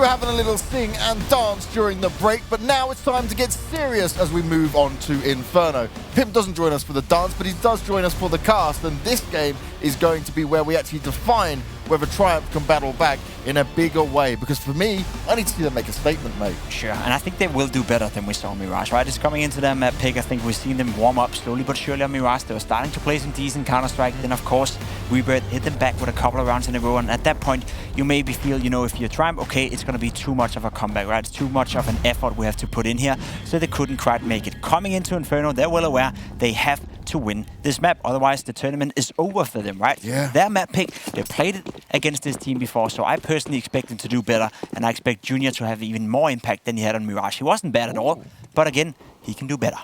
were having a little sing and dance during the break, but now it's time to get serious as we move on to Inferno. Pimp doesn't join us for the dance, but he does join us for the cast, and this game is going to be where we actually define whether Triumph can battle back in a bigger way. Because for me, I need to see them make a statement, mate. Sure, and I think they will do better than we saw on Mirage, right? It's coming into their map pick. I think we've seen them warm up slowly but surely on Mirage. They were starting to play some decent Counter-Strike. Then, of course, Rebirth hit them back with a couple of rounds in a row. And at that point, you maybe feel, you know, if you're Triumph, okay, it's going to be too much of a comeback, right? It's too much of an effort we have to put in here. So they couldn't quite make it. Coming into Inferno, they're well aware they have to win this map. Otherwise, the tournament is over for them, right? Yeah. Their map pick, they played it against this team before, so I personally expect them to do better, and I expect Junior to have even more impact than he had on Mirage. He wasn't bad at all, but again, he can do better.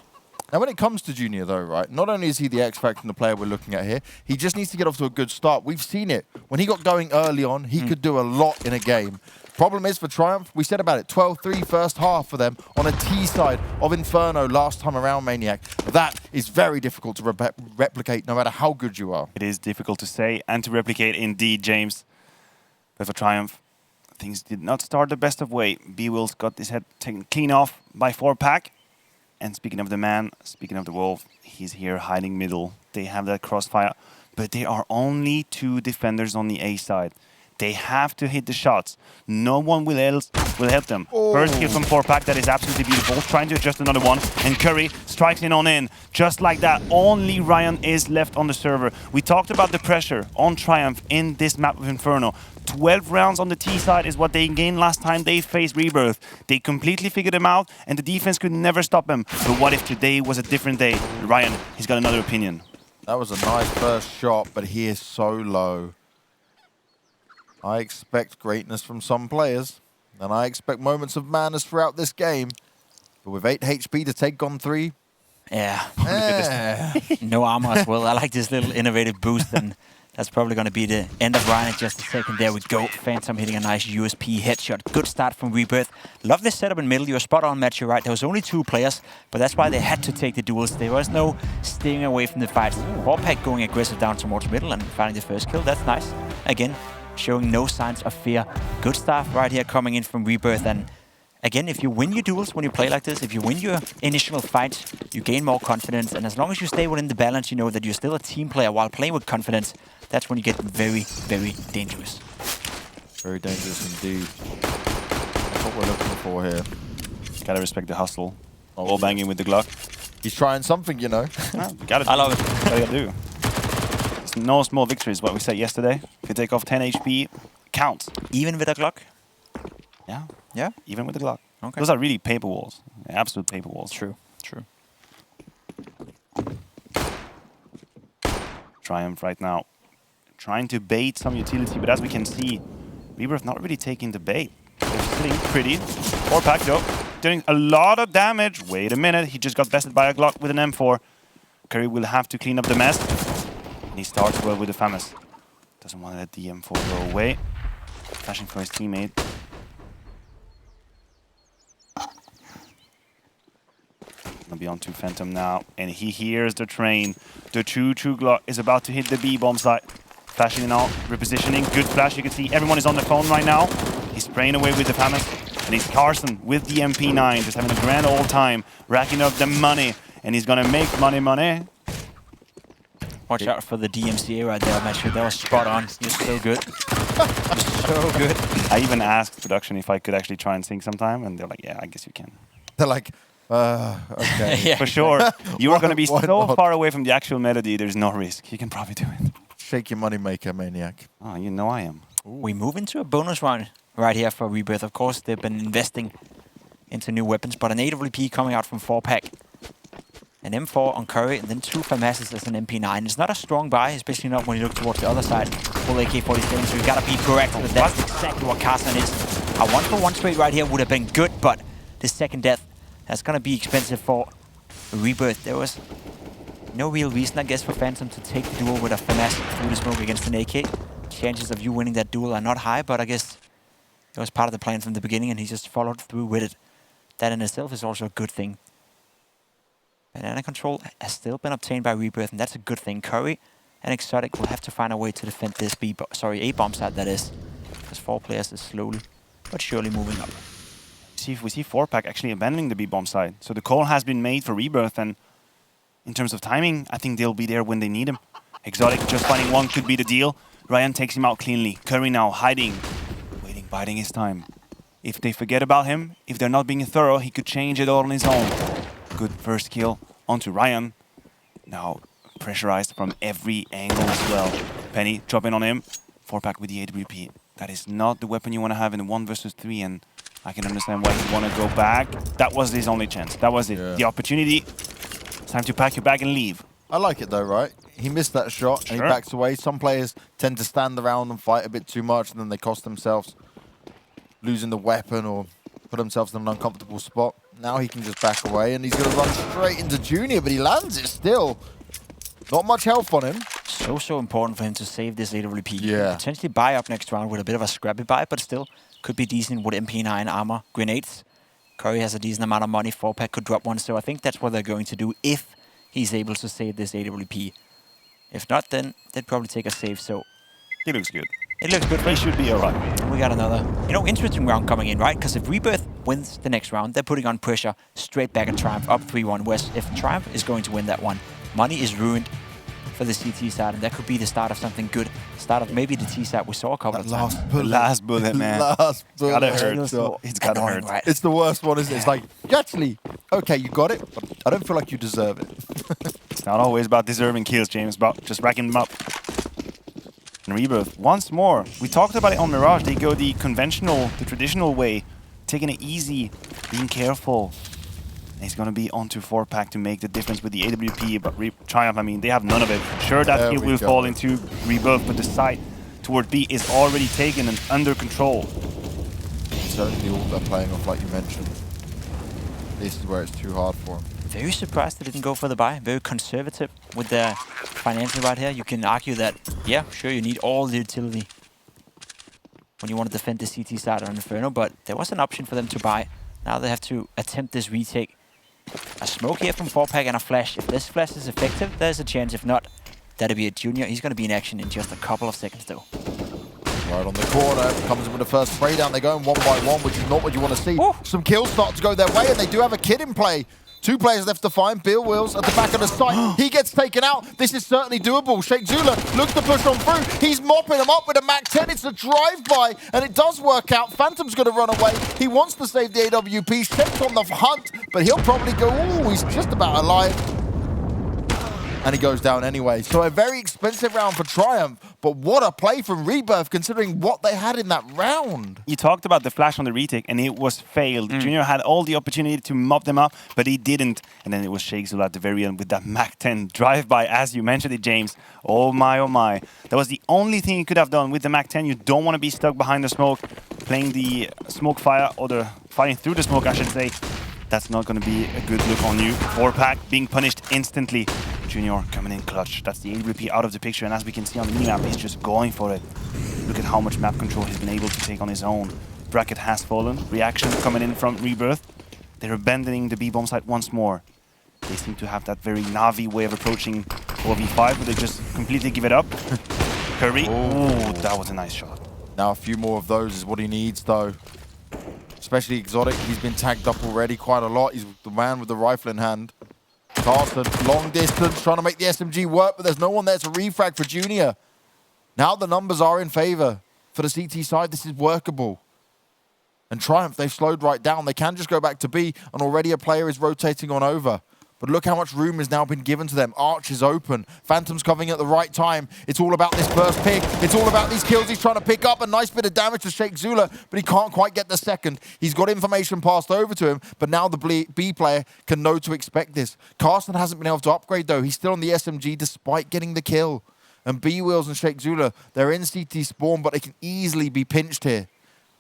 Now, when it comes to Junior, though, right, not only is he the X-Factor and the player we're looking at here, he just needs to get off to a good start. We've seen it. When he got going early on, he could do a lot in a game. Problem is for Triumph, we said about it, 12-3 first half for them on a T side of Inferno last time around, Maniac. That is very difficult to replicate no matter how good you are. It is difficult to say and to replicate indeed, James. But for Triumph, things did not start the best of way. B-Will's got his head taken clean off by 4-Pack. And speaking of the man, speaking of the wolf, he's here hiding middle. They have that crossfire, but there are only 2 defenders on the A side. They have to hit the shots. No one will help them. First kill from 4-Pack, that is absolutely beautiful. Trying to adjust another one, and Curry strikes in on in. Just like that, only Ryan is left on the server. We talked about the pressure on Triumph in this map of Inferno. 12 rounds on the T side is what they gained last time they faced Rebirth. They completely figured him out, and the defense could never stop him. But what if today was a different day? Ryan, he's got another opinion. That was a nice first shot, but he is so low. I expect greatness from some players, and I expect moments of madness throughout this game. But with 8 HP to take on 3... Yeah. No armor as well. I like this little innovative boost, and that's probably going to be the end of Ryan in just a second. There we go. Phantom hitting a nice USP headshot. Good start from Rebirth. Love this setup in middle. You're spot on, Matt. You're right. There was only 2 players, but that's why they had to take the duels. There was no staying away from the fights. 4-Pack going aggressive down towards middle and finding the first kill. That's nice. Again, showing no signs of fear. Good stuff right here coming in from Rebirth. And again, if you win your duels when you play like this, if you win your initial fights, you gain more confidence. And as long as you stay within the balance, you know that you're still a team player while playing with confidence. That's when you get very, very dangerous. Very dangerous indeed. That's what we're looking for here. Gotta respect the hustle. All banging with the Glock. He's trying something, you know. I love it. What do you gotta do? It's no small victories, what we said yesterday. If you take off 10 HP, counts. Even with a Glock? Yeah. Yeah? Even with the Glock. Okay. Those are really paper walls. Absolute paper walls. True. True. Triumph right now. Trying to bait some utility, but as we can see, Rebirth not really taking the bait. They're sitting pretty. 4-Pack though, doing a lot of damage. Wait a minute, he just got bested by a Glock with an M4. Curry will have to clean up the mess. And he starts well with the FAMAS. Doesn't want to let the M4 go away. Flashing for his teammate. Gonna be on to Phantom now, and he hears the train. The 2-2 Glock is about to hit the B-bomb site. Flashing and all, repositioning, good flash. You can see everyone is on the phone right now. He's spraying away with the FAMAS, and it's Carson with the MP9, just having a grand old time, racking up the money, and he's gonna make money. Watch out for the DMCA right there, Matthew. That was spot on. You're so good. You're so good. I even asked production if I could actually try and sing sometime, and they're like, yeah, I guess you can. They're like, okay. Yeah. For sure. You are going to be so not? far away from the actual melody, there's no risk. You can probably do it. Shake your money maker, Maniac. Oh, you know I am. We move into a bonus round right here for Rebirth. Of course, they've been investing into new weapons, but an AWP coming out from 4-Pack. An M4 on Curry, and then 2 FAMASs as an MP9. It's not a strong buy, especially not when you look towards the other side. Full AK-47, so you gotta be proactive with that. That's exactly what Carson is. A 1-for-1 trade right here would have been good, but the second death, that's gonna be expensive for Rebirth. There was no real reason, I guess, for Phantom to take the duel with a FAMAS through the smoke against an AK. Chances of you winning that duel are not high, but I guess it was part of the plan from the beginning, and he just followed through with it. That in itself is also a good thing. Banana control has still been obtained by Rebirth, and that's a good thing. Curry and Exotic will have to find a way to defend this A-bomb side, that is. Because 4 players is slowly but surely moving up. See if we see 4-pack actually abandoning the B-bomb side. So the call has been made for Rebirth, and in terms of timing, I think they'll be there when they need him. Exotic just finding one could be the deal. Ryan takes him out cleanly. Curry now hiding, waiting, biding his time. If they forget about him, if they're not being thorough, he could change it all on his own. Good first kill onto Ryan. Now pressurized from every angle as well. Penny dropping on him. 4-pack with the AWP. That is not the weapon you want to have in a 1 versus 3, and I can understand why he want to go back. That was his only chance. That was it. Yeah. The opportunity. It's time to pack your bag and leave. I like it though, right? He missed that shot and he backs away. Some players tend to stand around and fight a bit too much, and then they cost themselves losing the weapon or put themselves in an uncomfortable spot. Now he can just back away, and he's going to run straight into Junior, but he lands it still. Not much health on him. So important for him to save this AWP. Yeah. Potentially buy up next round with a bit of a scrappy buy, but still could be decent with MP9 armor, grenades. Curry has a decent amount of money. 4-pack could drop one, so I think that's what they're going to do if he's able to save this AWP. If not, then they'd probably take a save, so... He looks good. It looks good for He him. should be alright. And we got another, interesting round coming in, right? Because if Rebirth wins the next round, they're putting on pressure straight back at Triumph, up 3-1. Whereas if Triumph is going to win that one, money is ruined for the CT side, and that could be the start of something good. Start of maybe the T side we saw a couple of times. The last bullet, man. Last bullet. Gotta hurt. Feels so It's gotta annoying, hurt. right? It's the worst one, isn't it? It's like, actually, okay, you got it, but I don't feel like you deserve it. It's not always about deserving kills, James, about just racking them up. And Rebirth, once more. We talked about it on Mirage. They go the conventional, the traditional way, taking it easy, being careful. And he's going to be onto 4-pack to make the difference with the AWP, but Triumph, I mean, they have none of it. Sure, that kill will fall into Rebirth, but the side toward B is already taken and under control. Certainly all they're playing off, like you mentioned. This is where it's too hard for them. Very surprised they didn't go for the buy. Very conservative with their financial right here. You can argue that, yeah, sure, you need all the utility when you want to defend the CT side on Inferno, but there was an option for them to buy. Now they have to attempt this retake. A smoke here from 4-pack and a flash. If this flash is effective, there's a chance. If not, that'll be a Junior. He's going to be in action in just a couple of seconds, though. Right on the corner, comes in with the first spray down. They're going 1 by 1, which is not what you want to see. Ooh. Some kills start to go their way, and they do have a kid in play. 2 players left to find. Bill Wills at the back of the site. He gets taken out. This is certainly doable. Sheikh Zula looks to push on through. He's mopping him up with a MAC-10. It's a drive-by, and it does work out. Phantom's going to run away. He wants to save the AWP. Sheikh's on the hunt, but he'll probably go, ooh, he's just about alive. And he goes down anyway. So a very expensive round for Triumph, but what a play from Rebirth considering what they had in that round. You talked about the flash on the retake, and it was failed. Junior had all the opportunity to mop them up, but he didn't. And then it was Sheikh Zula at the very end with that MAC-10 drive-by, as you mentioned it, James. Oh my, oh my. That was the only thing you could have done with the MAC-10. You don't want to be stuck behind the smoke, playing the smoke fire, or the fighting through the smoke, I should say. That's not going to be a good look on you. 4-pack being punished instantly. Junior coming in clutch. That's the AWP out of the picture, and as we can see on the minimap, he's just going for it. Look at how much map control he's been able to take on his own. Bracket has fallen. Reaction coming in from Rebirth. They're abandoning the B-bomb site once more. They seem to have that very Na'Vi way of approaching 4v5, where they just completely give it up. Curry. Oh, that was a nice shot. Now a few more of those is what he needs, though. Especially Exotic. He's been tagged up already quite a lot. He's the man with the rifle in hand. Carson, long distance, trying to make the SMG work, but there's no one there to refrag for Junior. Now the numbers are in favor for the CT side. This is workable. And Triumph, they've slowed right down. They can just go back to B, and already a player is rotating on over. But look how much room has now been given to them. Arch is open. Phantom's coming at the right time. It's all about this first pick. It's all about these kills he's trying to pick up. A nice bit of damage to Sheikh Zula, but he can't quite get the second. He's got information passed over to him, but now the B player can know to expect this. Carson hasn't been able to upgrade, though. He's still on the SMG despite getting the kill. And B-Wheels and Sheikh Zula, they're in CT spawn, but they can easily be pinched here.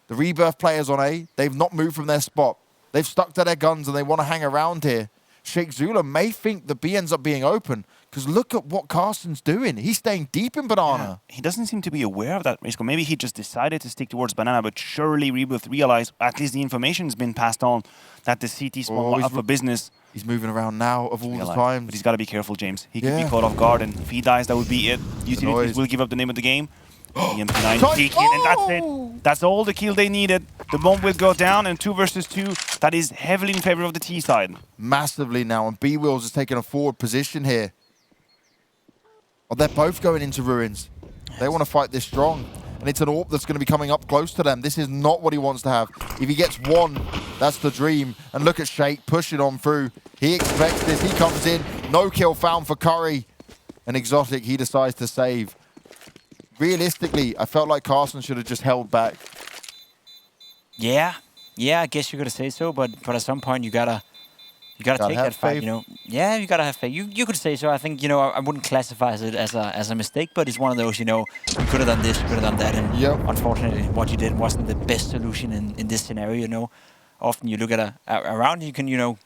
The Rebirth players on A, they've not moved from their spot. They've stuck to their guns, and they want to hang around here. Sheikh Zula may think the B ends up being open, because look at what Carson's doing. He's staying deep in Banana. Yeah, he doesn't seem to be aware of that risk, or maybe he just decided to stick towards Banana, but surely Rebirth realized, at least the information's been passed on, that the CT spawn was up for business. He's moving around now of all the time. But he's got to be careful, James. He could be caught off guard, and if he dies, that would be it. Utilities will give up the name of the game. The MP9 peeking, and that's it. That's all the kill they needed. The bomb will go down, and 2 versus 2. That is heavily in favor of the T side. Massively now, and B-Wheels is taking a forward position here. Oh, they're both going into ruins. They want to fight this strong. And it's an AWP that's going to be coming up close to them. This is not what he wants to have. If he gets one, that's the dream. And look at Shake pushing on through. He expects this. He comes in. No kill found for Curry. And Exotic, he decides to save. Realistically, I felt like Carson should have just held back. Yeah, I guess you could say so. But at some point, you gotta take that fight. Faith. You know, yeah, you gotta have faith. You could say so. I think I wouldn't classify it as a mistake, but it's one of those. You could have done this, you could have done that, and unfortunately, what you did wasn't the best solution in this scenario. Often you look at around, you can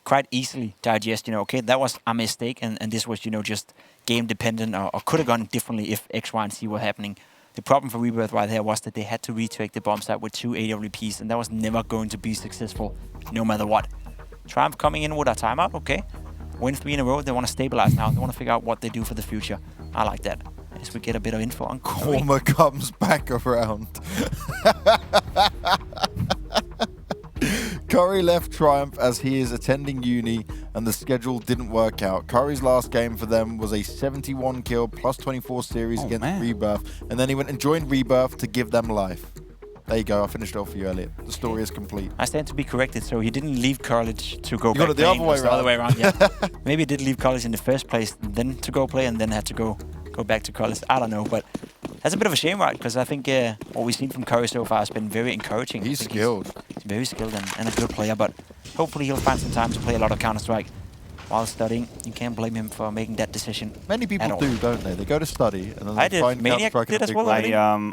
quite easily digest. Okay, that was a mistake, and this was just game dependent, or could have gone differently if X, Y, and Z were happening. The problem for Rebirth right there was that they had to retake the bomb site with 2 AWPs, and that was never going to be successful, no matter what. Triumph coming in with a timeout, okay. Win 3 in a row, they want to stabilize now. They want to figure out what they do for the future. I like that. As we get a bit of info on Korma comes back around. Curry left Triumph as he is attending uni and the schedule didn't work out. Curry's last game for them was a 71 kill plus 24 series against Rebirth. And then he went and joined Rebirth to give them life. There you go. I finished it off for you, Elliot. The story is complete. I stand to be corrected. So he didn't leave college to go you back got it the other way around. Yeah. Maybe he did leave college in the first place, then to go play, and then had to go back to college. I don't know, but that's a bit of a shame, right? Because I think what we've seen from Curry so far has been very encouraging. He's skilled. He's very skilled and a good player, but hopefully he'll find some time to play a lot of Counter-Strike while studying. You can't blame him for making that decision. Many people do, don't they? They go to study and then I they did. find Maniac Counter-Strike did as well.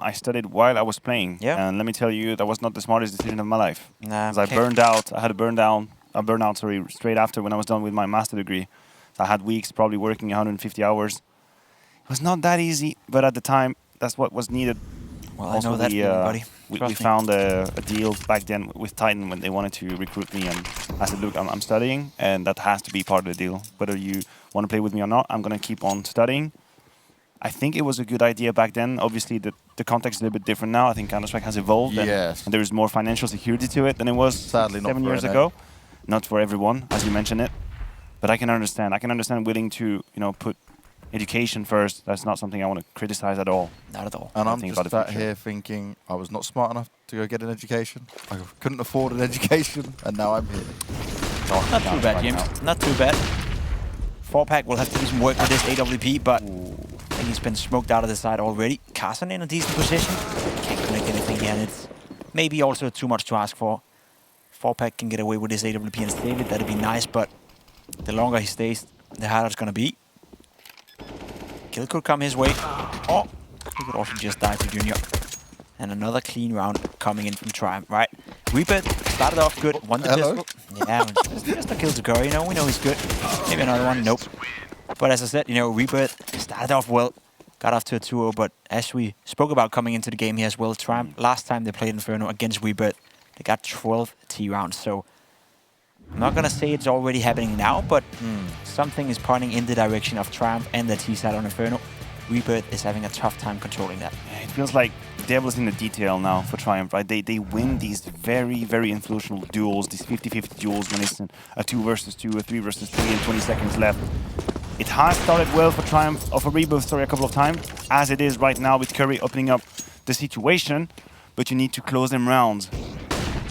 I studied while I was playing. Yeah. And let me tell you, that was not the smartest decision of my life. Nah, Because I burned out. I had a burnout, straight after when I was done with my master degree. So I had weeks probably working 150 hours. It was not that easy, but at the time, that's what was needed. Well, also, I know that feeling, buddy. We found a deal back then with Titan when they wanted to recruit me, and I said, look, I'm studying, and that has to be part of the deal. Whether you want to play with me or not, I'm going to keep on studying. I think it was a good idea back then. Obviously, the context is a little bit different now. I think Counter-Strike has evolved, and there is more financial security to it than it was 7 years ago. Not for everyone, as you mentioned it. But I can understand. I can understand willing to, put education first. That's not something I want to criticize at all. Not at all. And I'm just sat here thinking I was not smart enough to go get an education. I couldn't afford an education, and now I'm here. Not too bad, James. Not too bad. 4-Pack will have to do some work with this AWP, but I think he's been smoked out of the side already. Carson in a decent position. Can't connect anything here, and it's maybe also too much to ask for. 4-Pack can get away with this AWP and save it. That'd be nice, but the longer he stays, the harder it's going to be. Kill could come his way. Oh, he could also just die to Junior. And another clean round coming in from Triumph, right? Rebirth started off good, won the pistol. Yeah, just a kill to Curry, we know he's good. Maybe another one, nope. But as I said, Rebirth started off well, got off to a 2-0, but as we spoke about coming into the game here as well, Triumph, last time they played Inferno against Rebirth, they got 12 T rounds, so I'm not going to say it's already happening now, but something is pointing in the direction of Triumph and the T side on Inferno. Rebirth is having a tough time controlling that. It feels like the devil's in the detail now for Triumph, right? They win these very, very influential duels, these 50-50 duels when it's a 2 versus 2, a 3 versus 3, and 20 seconds left. It has started well for Triumph, or for Rebirth, sorry, a couple of times, as it is right now with Curry opening up the situation, but you need to close them rounds.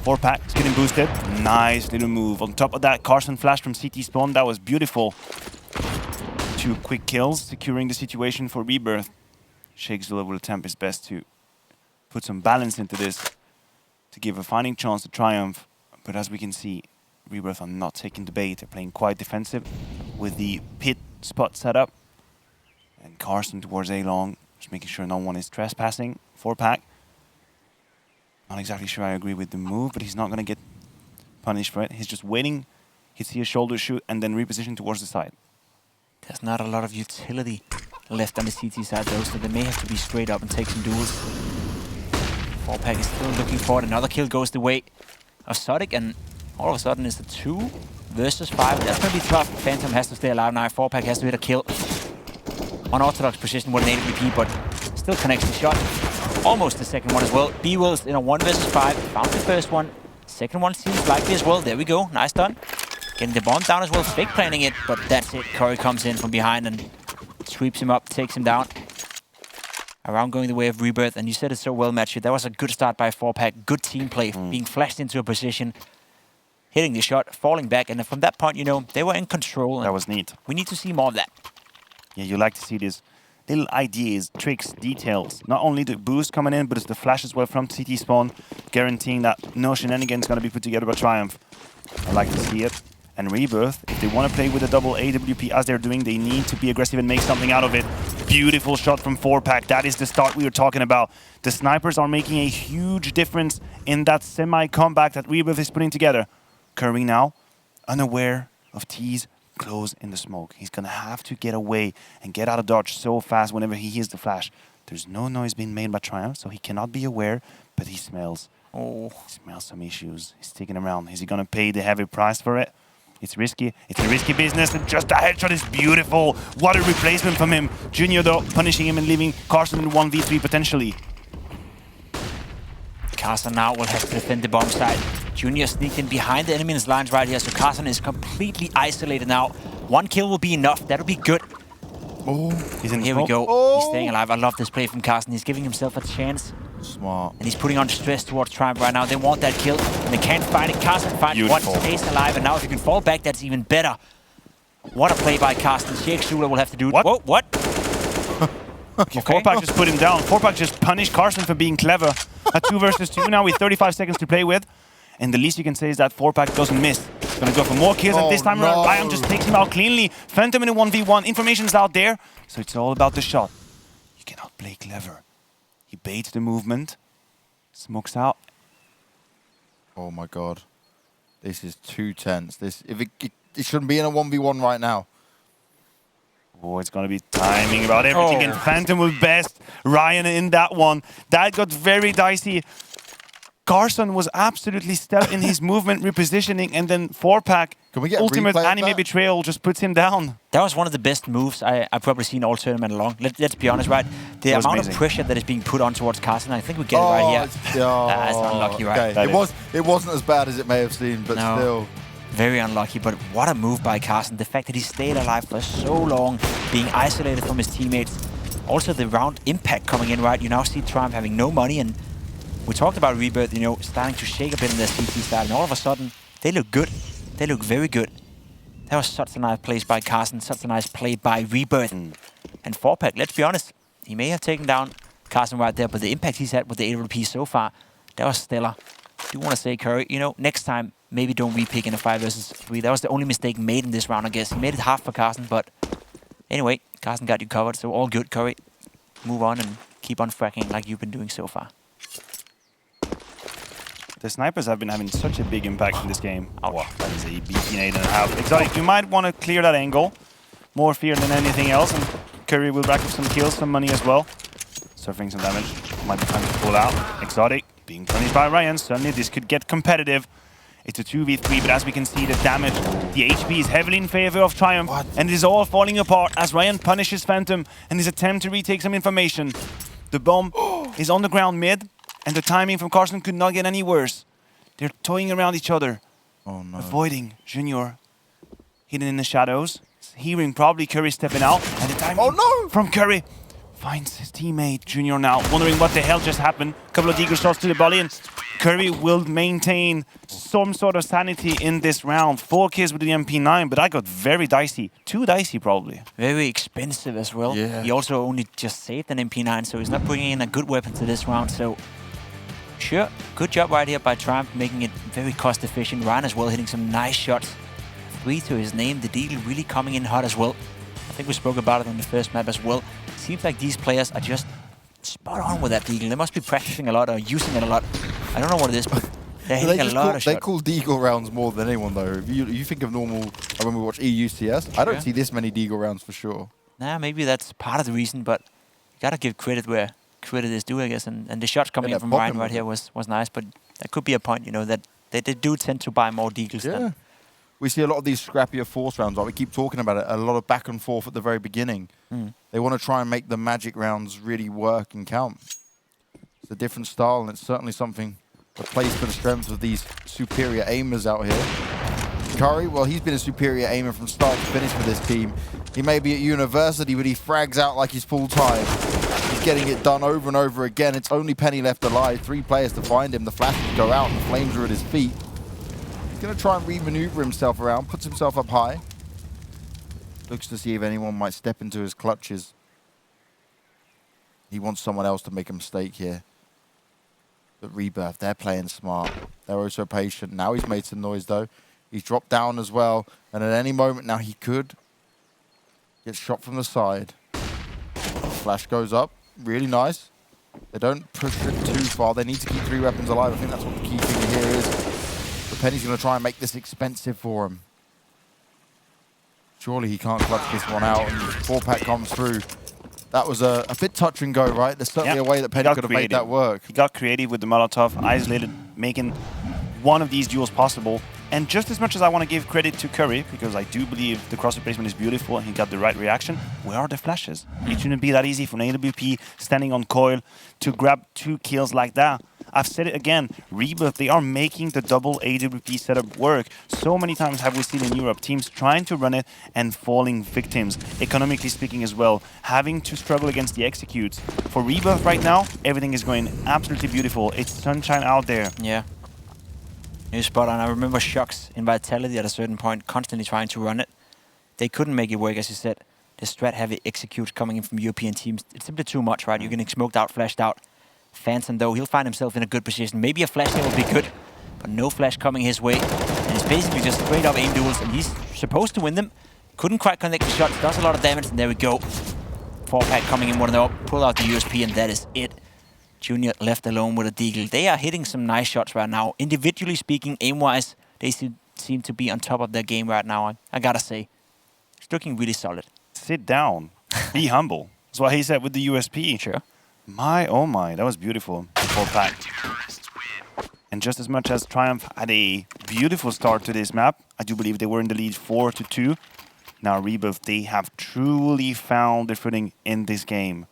4-Pack is getting boosted. Nice little move. On top of that, Carson flash from CT spawn. That was beautiful. 2 quick kills, securing the situation for Rebirth. Shakespeare will attempt his best to put some balance into this, to give a fighting chance to Triumph. But as we can see, Rebirth are not taking the bait. They're playing quite defensive with the pit spot set up. And Carson towards A-Long, just making sure no one is trespassing. 4-Pack. Not exactly sure I agree with the move, but he's not going to get punished for it. He's just waiting. He'd see a shoulder shoot and then reposition towards the side. There's not a lot of utility left on the CT side though, so they may have to be straight up and take some duels. 4-Pack is still looking for it. Another kill goes the way of Sodic, and all of a sudden it's a 2 versus 5. That's going to be tough. Phantom has to stay alive now. 4-Pack has to hit a kill. Unorthodox position with an AWP, but still connects the shot. Almost the second one as well. B-Will's in a 1 versus 5. Found the first one. Second one seems likely as well. There we go. Nice done. Getting the bomb down as well. Fake planning it, but that's it. Curry comes in from behind and sweeps him up, takes him down. Around going the way of Rebirth, and you said it so well, Matthew. That was a good start by 4Pack. Good team play, being flashed into a position, hitting the shot, falling back, and from that point, you know, they were in control. That was neat. We need to see more of that. Yeah, you like to see these little ideas, tricks, details. Not only the boost coming in, but it's the flash as well from CT spawn, guaranteeing that no shenanigans going to be put together by Triumph. I like to see it. And Rebirth, if they want to play with a double AWP as they're doing, they need to be aggressive and make something out of it. Beautiful shot from 4Pack. That is the start we were talking about. The snipers are making a huge difference in that semi-comeback that Rebirth is putting together. Curry now, unaware of T's close in the smoke. He's going to have to get away and get out of dodge so fast whenever he hears the flash. There's no noise being made by Triumph, so he cannot be aware, but he smells. Oh. He smells some issues. He's sticking around. Is he going to pay the heavy price for it? It's risky. It's a risky business, and just a headshot is beautiful. What a replacement from him. Junior, though, punishing him and leaving Carson in 1v3 potentially. Carson now will have to defend the bomb side. Junior sneaked in behind the enemy's lines right here, so Carson is completely isolated now. 1 kill will be enough. That'll be good. Oh, he's in the Here smoke. we go. Oh. He's staying alive. I love this play from Carson. He's giving himself a chance. Smart. And he's putting on stress towards Triumph right now. They want that kill, and they can't find it. Carson finds one, stays alive, and now if you can fall back, that's even better. What a play by Carson. Shake Shula will have to do it. What? Whoa, what? Okay. 4Pack just put him down. 4Pack just punished Carson for being clever. A 2 versus 2 now with 35 seconds to play with. And the least you can say is that 4Pack doesn't miss. He's going to go for more kills, and this time around, Ryan just takes him out cleanly. Phantom in a 1v1. Information's out there, so it's all about the shot. You cannot play clever. He baits the movement, smokes out. Oh my god. This is too tense. It shouldn't be in a 1v1 right now. Oh, it's going to be timing about everything, and Phantom will best Ryan in that one. That got very dicey. Carson was absolutely stealth in his movement repositioning, and then 4Pack, Can we get ultimate replay of anime that? betrayal, just puts him down. That was one of the best moves I've probably seen all tournament long. Let's be honest, right? The That was amount amazing. of pressure that is being put on towards Carson, I think we get it right here. That's unlucky, right? Okay. It wasn't as bad as it may have seemed, but No. still. Very unlucky, but what a move by Carson. The fact that he stayed alive for so long, being isolated from his teammates. Also the round impact coming in, right? You now see Triumph having no money, and we talked about Rebirth, you know, starting to shake a bit in their CT side, and all of a sudden, they look good. They look very good. That was such a nice play by Carson, such a nice play by Rebirth. And 4Pack, let's be honest, he may have taken down Carson right there, but the impact he's had with the AWP so far, that was stellar. I do want to say, Curry, you know, next time, maybe don't repick in a 5 versus 3. That was the only mistake made in this round, I guess. He made it hard for Carson, but anyway, Carson got you covered, so all good, Curry. Move on and keep on fracking like you've been doing so far. The snipers have been having such a big impact in this game. Wow, that is a beefy 8.5. Exotic, you might want to clear that angle. More fear than anything else, and Curry will rack up some kills, some money as well. Suffering some damage. Might be time to pull out. Exotic being punished by Ryan. Suddenly this could get competitive. It's a 2v3, but as we can see, the damage, the HP is heavily in favor of Triumph. And it is all falling apart as Ryan punishes Phantom and his attempt to retake some information. The bomb is on the ground mid, and the timing from Carson could not get any worse. They're toying around each other, avoiding Junior. Hidden in the shadows, hearing probably Curry stepping out, and the timing from Curry finds his teammate Junior now, wondering what the hell just happened. A couple of deagle shots to the body, and Curry will maintain some sort of sanity in this round. 4 kills with the MP9, but that got very dicey. Too dicey, probably. Very expensive as well. Yeah. He also only just saved an MP9, so he's not bringing in a good weapon to this round. So, sure, good job right here by Triumph, making it very cost efficient. Ryan as well, hitting some nice shots. 3 to his name. The deagle really coming in hot as well. I think we spoke about it on the first map as well. Seems like these players are just spot on with that deagle. They must be practicing a lot or using it a lot. I don't know what it is, but they're hitting a lot of shots. They call deagle rounds more than anyone, though. If you think of normal, when we watch EUCS, I don't see this many deagle rounds for sure. Nah, maybe that's part of the reason, but you gotta give credit where credit is due, I guess. And the shots coming in from Ryan right here was nice, but that could be a point, you know, that they do tend to buy more deagles than we see a lot of these scrappier force rounds, like we keep talking about it, a lot of back and forth at the very beginning. They want to try and make the magic rounds really work and count. It's a different style, and it's certainly something that plays to the strength of these superior aimers out here. Curry, well, he's been a superior aimer from start to finish for this team. He may be at university, but he frags out like he's full-time. He's getting it done over and over again. It's only Penny left alive. 3 players to find him. The flashes go out, and the flames are at his feet. He's going to try and re-maneuver himself around, puts himself up high. Looks to see if anyone might step into his clutches. He wants someone else to make a mistake here. But Rebirth, they're playing smart. They're also patient. Now he's made some noise, though. He's dropped down as well. And at any moment now, he could get shot from the side. Flash goes up. Really nice. They don't push it too far. They need to keep 3 weapons alive. I think that's what the key thing here is. But Penny's going to try and make this expensive for him. Surely he can't clutch this one out. And 4-pack comes through. That was a bit touch and go, right? There's certainly a way that Penny could have made that work. He got creative with the Molotov, isolated, making one of these duels possible. And just as much as I want to give credit to Curry, because I do believe the cross replacement is beautiful and he got the right reaction, where are the flashes? It shouldn't be that easy for an AWP standing on coil to grab 2 kills like that. I've said it again, Rebirth, they are making the double AWP setup work. So many times have we seen in Europe teams trying to run it and falling victims, economically speaking as well, having to struggle against the executes. For Rebirth right now, everything is going absolutely beautiful. It's sunshine out there. Yeah. You're spot on. I remember Shocks in Vitality at a certain point, constantly trying to run it. They couldn't make it work, as you said. The strat-heavy executes coming in from European teams, it's simply too much, right? You're getting smoked out, flashed out. Phantom, though, he'll find himself in a good position. Maybe a flash there will be good, but no flash coming his way. And it's basically just straight-up aim duels, and he's supposed to win them. Couldn't quite connect the shots, does a lot of damage, and there we go. 4-pack coming in, 1-0, pull out the USP, and that is it. Junior left alone with a deagle. They are hitting some nice shots right now. Individually speaking, aim-wise, they seem to be on top of their game right now, I gotta say. It's looking really solid. Sit down. Be humble. That's what he said with the USP. Sure. My, oh my, that was beautiful. 4-pack. And just as much as Triumph had a beautiful start to this map, I do believe they were in the lead 4-2. Now Rebirth, they have truly found their footing in this game.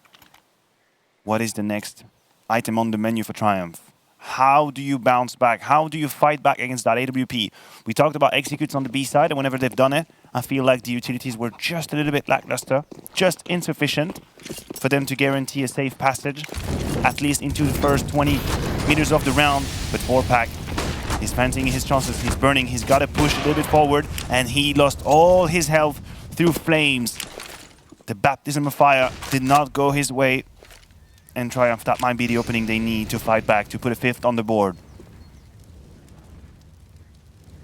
What is the next item on the menu for Triumph? How do you bounce back? How do you fight back against that AWP? We talked about executes on the B side, and whenever they've done it, I feel like the utilities were just a little bit lackluster, just insufficient for them to guarantee a safe passage, at least into the first 20 meters of the round. But 4-pack, he's fancying his chances, he's burning, he's got to push a little bit forward, and he lost all his health through flames. The baptism of fire did not go his way. And Triumph, that might be the opening they need to fight back, to put a 5th on the board.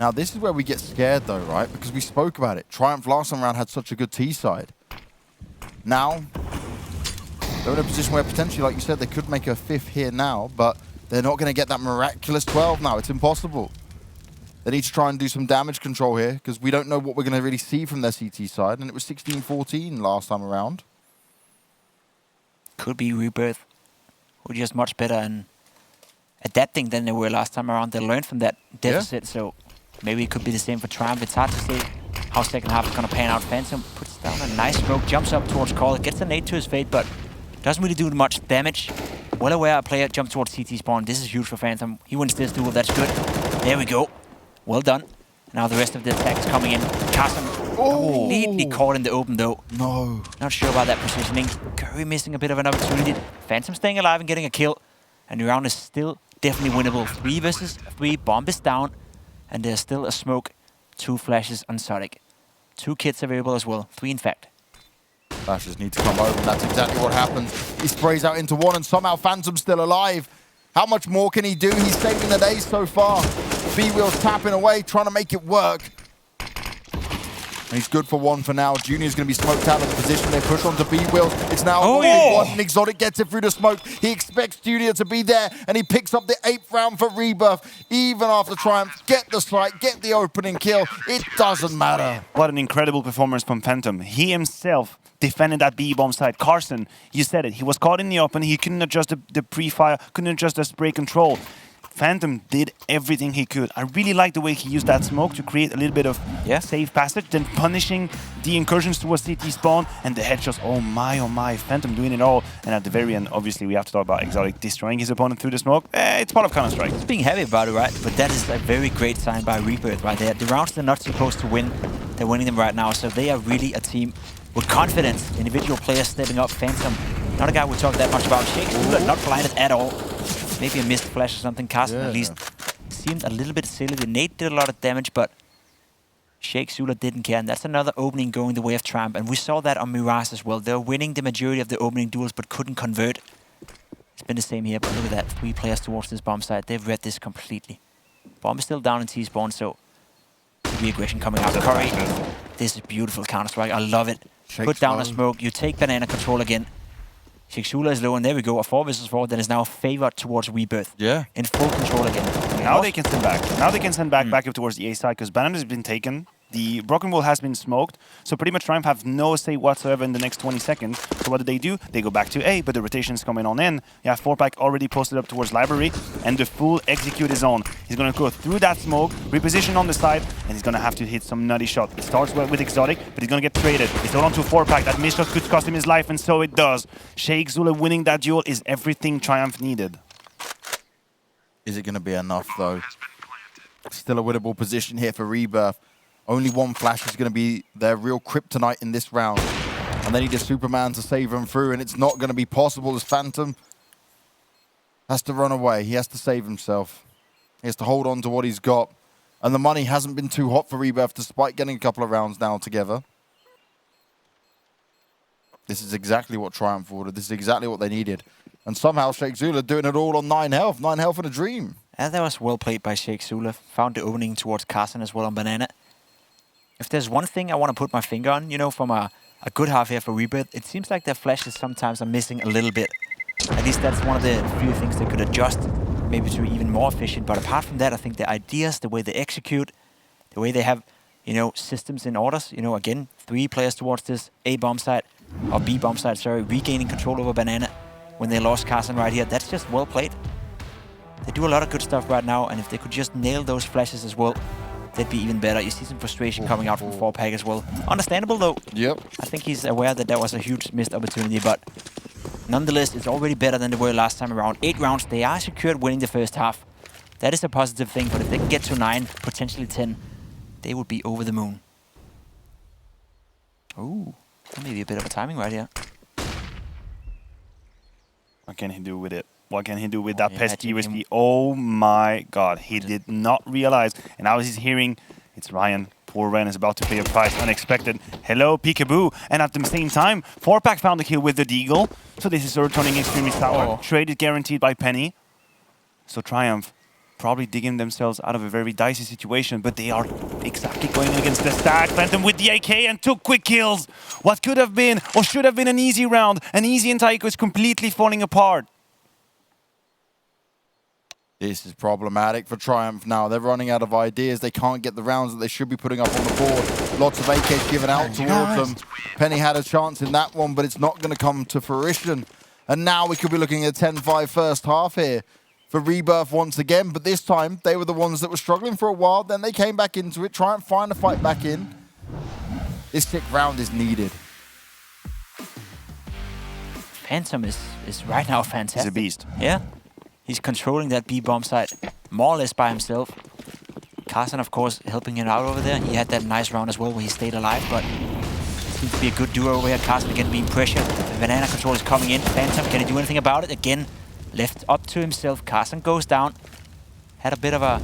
Now, this is where we get scared, though, right? Because we spoke about it. Triumph last time around had such a good T-side. Now, they're in a position where potentially, like you said, they could make a 5th here now, but they're not going to get that miraculous 12 now. It's impossible. They need to try and do some damage control here, because we don't know what we're going to really see from their CT side, and it was 16-14 last time around. Could be Rebirth, who are just much better and adapting than they were last time around. They learned from that deficit, so maybe it could be the same for Triumph. It's hard to say how second half is going to pan out. Phantom puts down a nice smoke, jumps up towards Call, gets a nade to his fate, but doesn't really do much damage. Well aware a player jumps towards CT spawn. This is huge for Phantom. He wins this duel, that's good. There we go. Well done. Now the rest of the attack is coming in. Carson completely caught in the open though. No. Not sure about that positioning. Curry missing a bit of an opportunity. Phantom staying alive and getting a kill. And the round is still definitely winnable. 3 versus 3. Bomb is down. And there's still a smoke. 2 flashes on Sonic. 2 kits available as well. 3 in fact. Flashes need to come over, and that's exactly what happens. He sprays out into 1, and somehow Phantom's still alive. How much more can he do? He's saving the day so far. B-Wheel's tapping away, trying to make it work. And he's good for 1 for now. Junior's going to be smoked out of the position. They push onto B-Wheels. It's now 1-1, and Exotic gets it through the smoke. He expects Junior to be there, and he picks up the 8th round for Rebirth. Even after Triumph, get the strike, get the opening kill. It doesn't matter. What an incredible performance from Phantom. He himself defended that B-bomb side. Carson, you said it. He was caught in the open. He couldn't adjust the pre-fire, couldn't adjust the spray control. Phantom did everything he could. I really like the way he used that smoke to create a little bit of safe passage, then punishing the incursions towards CT spawn and the headshots. Oh my, Phantom doing it all. And at the very end, obviously, we have to talk about Exotic destroying his opponent through the smoke. It's part of Counter-Strike. He's being heavy about it, right? But that is a very great sign by Rebirth right there. The rounds they're not supposed to win, they're winning them right now. So they are really a team with confidence. Individual players stepping up. Phantom, not a guy we talk that much about. Shake Zula, not blinded at all. Maybe a missed flash or something. Carson at least seemed a little bit silly. The nade did a lot of damage, but Shake Zula didn't care. And that's another opening going the way of Triumph. And we saw that on Mirage as well. They're winning the majority of the opening duels, but couldn't convert. It's been the same here, but look at that. 3 players towards this bomb site. They've read this completely. Bomb is still down in T-spawn, so the aggression coming out. Curry, this is beautiful Counter-Strike. I love it. Put down a smoke. You take banana control again. Shake Zula is low, and there we go. A 4 versus 4 that is now favored towards Rebirth. Yeah. In full control again. Now they can send back. Now they can send back up towards the A side because banana has been taken. The Broken Wall has been smoked, so pretty much Triumph have no say whatsoever in the next 20 seconds. So what do? They go back to A, but the rotation's coming on in. Yeah, 4-pack already posted up towards Library, and the full execute is on. He's going to go through that smoke, reposition on the side, and he's going to have to hit some nutty shot. It starts with Exotic, but he's going to get traded. He's hold on to a 4-pack. That missed shot could cost him his life, and so it does. Shake Zula winning that duel is everything Triumph needed. Is it going to be enough, though? Still a winnable position here for Rebirth. Only one flash is going to be their real kryptonite in this round. And they need a Superman to save them through, and it's not going to be possible as Phantom has to run away. He has to save himself. He has to hold on to what he's got. And the money hasn't been too hot for Rebirth despite getting a couple of rounds now together. This is exactly what Triumph ordered. This is exactly what they needed. And somehow Shake Zula doing it all on 9 health. 9 health in a dream. And that was well played by Shake Zula. Found the opening towards Carson as well on banana. If there's one thing I want to put my finger on, you know, from a good half here for Rebirth, it seems like their flashes sometimes are missing a little bit. At least that's one of the few things they could adjust, maybe to be even more efficient. But apart from that, I think the ideas, the way they execute, the way they have, you know, systems in orders, you know, again, 3 players towards this A bomb site, or B bomb site, sorry, regaining control over banana when they lost Carson right here. That's just well played. They do a lot of good stuff right now, and if they could just nail those flashes as well, that'd be even better. You see some frustration coming out from 4-pack as well. Understandable though. Yep. I think he's aware that that was a huge missed opportunity, but nonetheless, it's already better than they were last time around. 8 rounds, they are secured winning the first half. That is a positive thing, but if they can get to 9, potentially 10, they would be over the moon. Ooh, that may be a bit of a timing right here. What can he do with it? What can he do with that pesky USP? Oh my god, he did not realize. And now he's hearing, it's Ryan. Poor Ryan is about to pay a price, unexpected. Hello, peekaboo. And at the same time, 4-pack found the kill with the Deagle. So this is turning extremely sour. Trade is guaranteed by Penny. So Triumph probably digging themselves out of a very dicey situation, but they are exactly going against the stack. Phantom with the AK and 2 quick kills. What could have been, or should have been, an easy round. An easy Antaico is completely falling apart. This is problematic for Triumph now. They're running out of ideas. They can't get the rounds that they should be putting up on the board. Lots of AKs given out towards them. Penny had a chance in that one, but it's not going to come to fruition. And now we could be looking at a 10-5 first half here for Rebirth once again. But this time, they were the ones that were struggling for a while. Then they came back into it. Triumph find a fight back in. This 6th round is needed. Phantom is right now fantastic. He's a beast. Yeah. He's controlling that B bomb site more or less by himself. Carson, of course, helping him out over there. He had that nice round as well where he stayed alive, but it seems to be a good duo over here. Carson again being pressured. The banana control is coming in. Phantom, can he do anything about it? Again, left up to himself. Carson goes down. Had a bit of a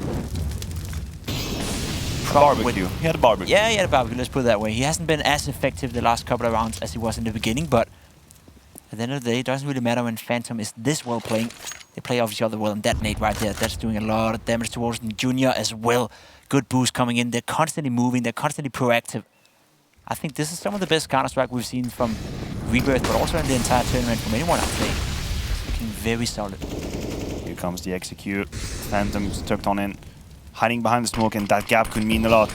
barbecue. He had a barbecue. Yeah, he had a barbecue, let's put it that way. He hasn't been as effective the last couple of rounds as he was in the beginning, but at the end of the day, it doesn't really matter when Phantom is this well playing. They play off each other well, and that nade right there, that's doing a lot of damage towards Junior as well. Good boost coming in. They're constantly moving. They're constantly proactive. I think this is some of the best Counter-Strike we've seen from Rebirth, but also in the entire tournament from anyone, I'd say. It's looking very solid. Here comes the execute. Phantom tucked on in, hiding behind the smoke, and that gap could mean a lot.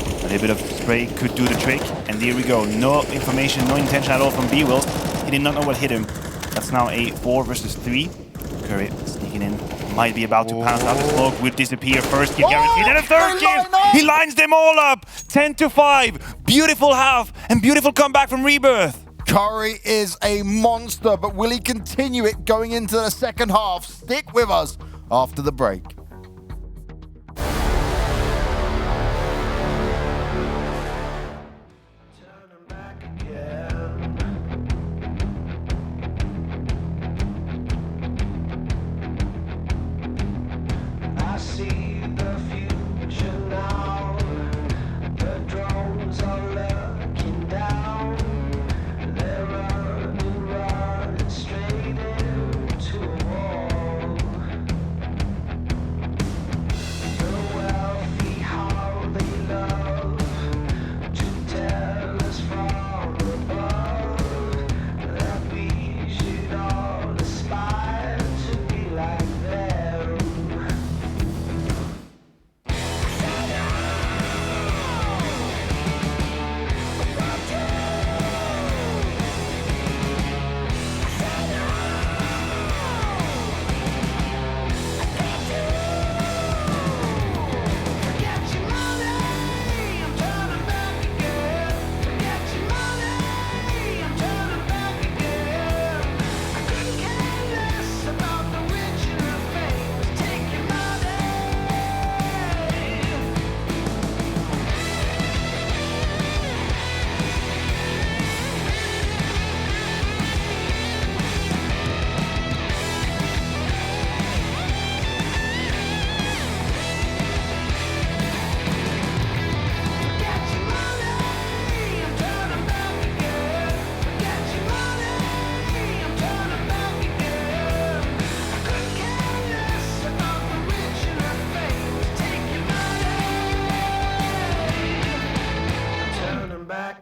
A little bit of spray could do the trick, and there we go. No information, no intention at all from B-Wills. He did not know what hit him. That's now a 4 versus 3. Curry sneaking in might be about to pass out. The smoke will disappear. First kill guaranteed, and a third they kill! line up! He lines them all up! 10-5. Beautiful half, and beautiful comeback from Rebirth. Curry is a monster, but will he continue it going into the second half? Stick with us after the break.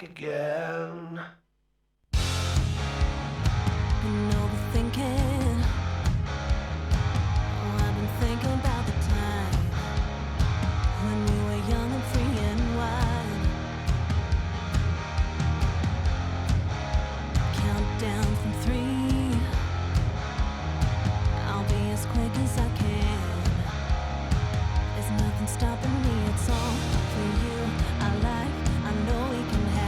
Again. And overthinking. Oh, I've been thinking about the time when we were young and free and wild. Countdown from 3. I'll be as quick as I can. There's nothing stopping me. It's all for you. Our life, I know we can have.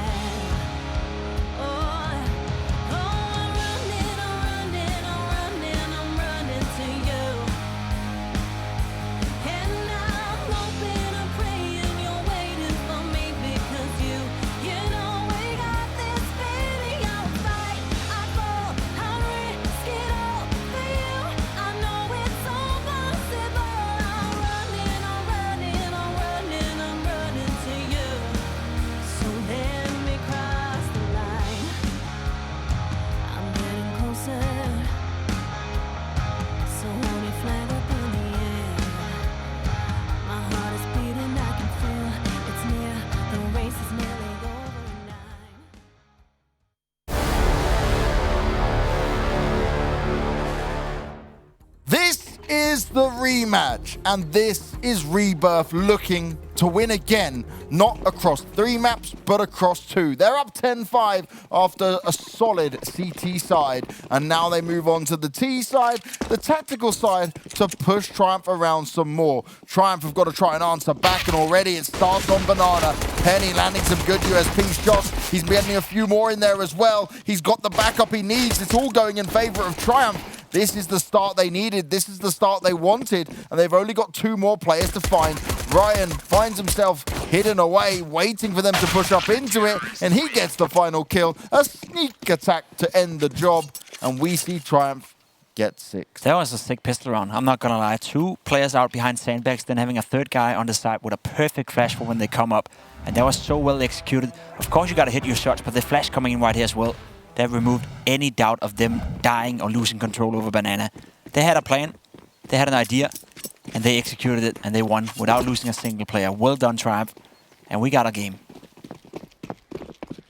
The rematch, and this is Rebirth looking to win again, not across 3 maps but across 2. They're up 10-5 after a solid CT side, and now they move on to the T side, the tactical side, to push Triumph around some more. Triumph have got to try and answer back, and already it starts on Banana. Penny landing some good USP shots. He's getting a few more in there as well. He's got the backup he needs. It's all going in favor of Triumph. This is the start they needed. This is the start they wanted. And they've only got 2 more players to find. Ryan finds himself hidden away, waiting for them to push up into it. And he gets the final kill. A sneak attack to end the job. And we see Triumph get 6. That was a sick pistol round. I'm not going to lie. 2 players out behind sandbags, then having a 3rd guy on the side with a perfect flash for when they come up. And that was so well executed. Of course, you got to hit your shots, but the flash coming in right here as well. That removed any doubt of them dying or losing control over Banana. They had a plan, they had an idea, and they executed it, and they won without losing a single player. Well done, Triumph. And we got a game.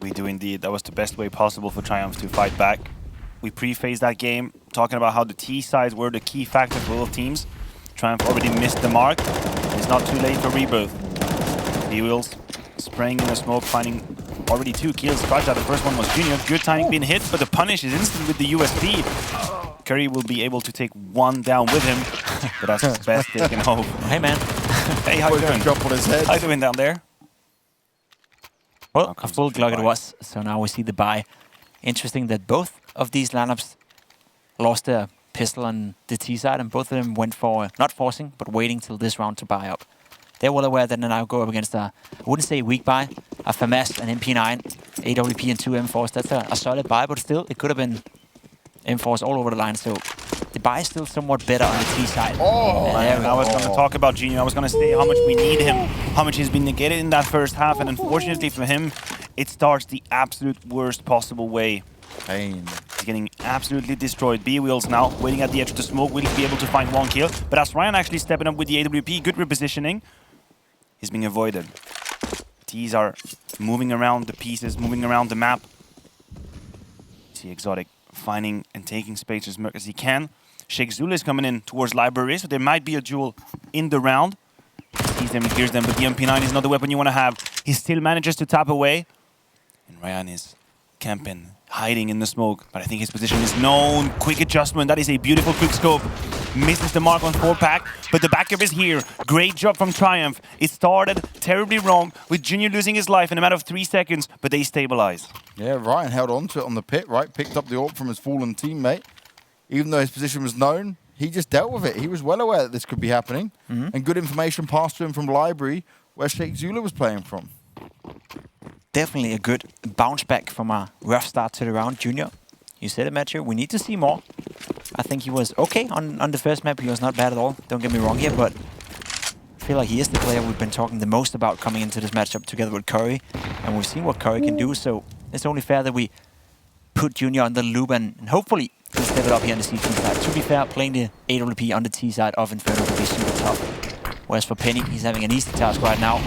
We do indeed. That was the best way possible for Triumph to fight back. We pre-phased that game, talking about how the T sides were the key factor for both teams. Triumph already missed the mark. It's not too late for Rebirth. B-Wheels spraying in the smoke, finding already 2 kills. Raja, the first one was Junior. Good timing being hit, but the punish is instant with the USP. Curry will be able to take 1 down with him. but that's the best they can hope. Hey, man. Hey, how you doing? Jump on his head. How you doing down there? Well, Now a comes full the Glock it buy. was, so now we see the buy. Interesting that both of these lineups lost their pistol on the T side, and both of them went for, not forcing, but waiting till this round to buy up. They're well aware that they now go up against a, I wouldn't say weak buy, a FAMAS, an MP9, AWP and 2 M4s. That's a solid buy, but still, it could have been M4s all over the line, so the buy is still somewhat better on the T side. Oh, there we I was go. going to talk about Junior. I was going to say how much we need him, how much he's been negated in that first half, and unfortunately for him, it starts the absolute worst possible way. Pain. He's getting absolutely destroyed. B-Wheels now waiting at the edge of the smoke. Will he be able to find one kill? But as Ryan actually stepping up with the AWP, good repositioning, he's being avoided. T's are moving around the pieces, moving around the map. See Exotic finding and taking space as much as he can. Sheikh Zula is coming in towards Library, so there might be a duel in the round. Sees them, he hears them, but the MP9 is not the weapon you want to have. He still manages to tap away. And Ryan is camping, hiding in the smoke. But I think his position is known. Quick adjustment, that is a beautiful quick scope. Misses the mark on 4-pack, but the backup is here. Great job from Triumph. It started terribly wrong with Junior losing his life in a matter of 3 seconds, but they stabilize. Yeah, Ryan held on to it on the pit, right? Picked up the AWP from his fallen teammate. Even though his position was known, he just dealt with it. He was well aware that this could be happening. And good information passed to him from Library, where Sheikh Zula was playing from. Definitely a good bounce back from a rough start to the round. Junior, you said it, Matthew. We need to see more. I think he was okay on the first map. He was not bad at all. Don't get me wrong here, but I feel like he is the player we've been talking the most about coming into this matchup together with Curry. And we've seen what Curry can do, so it's only fair that we put Junior on the loop and hopefully he'll step it up here on the CT side. To be fair, playing the AWP on the T side of Inferno will be super tough. Whereas for Penny, he's having an easy task right now.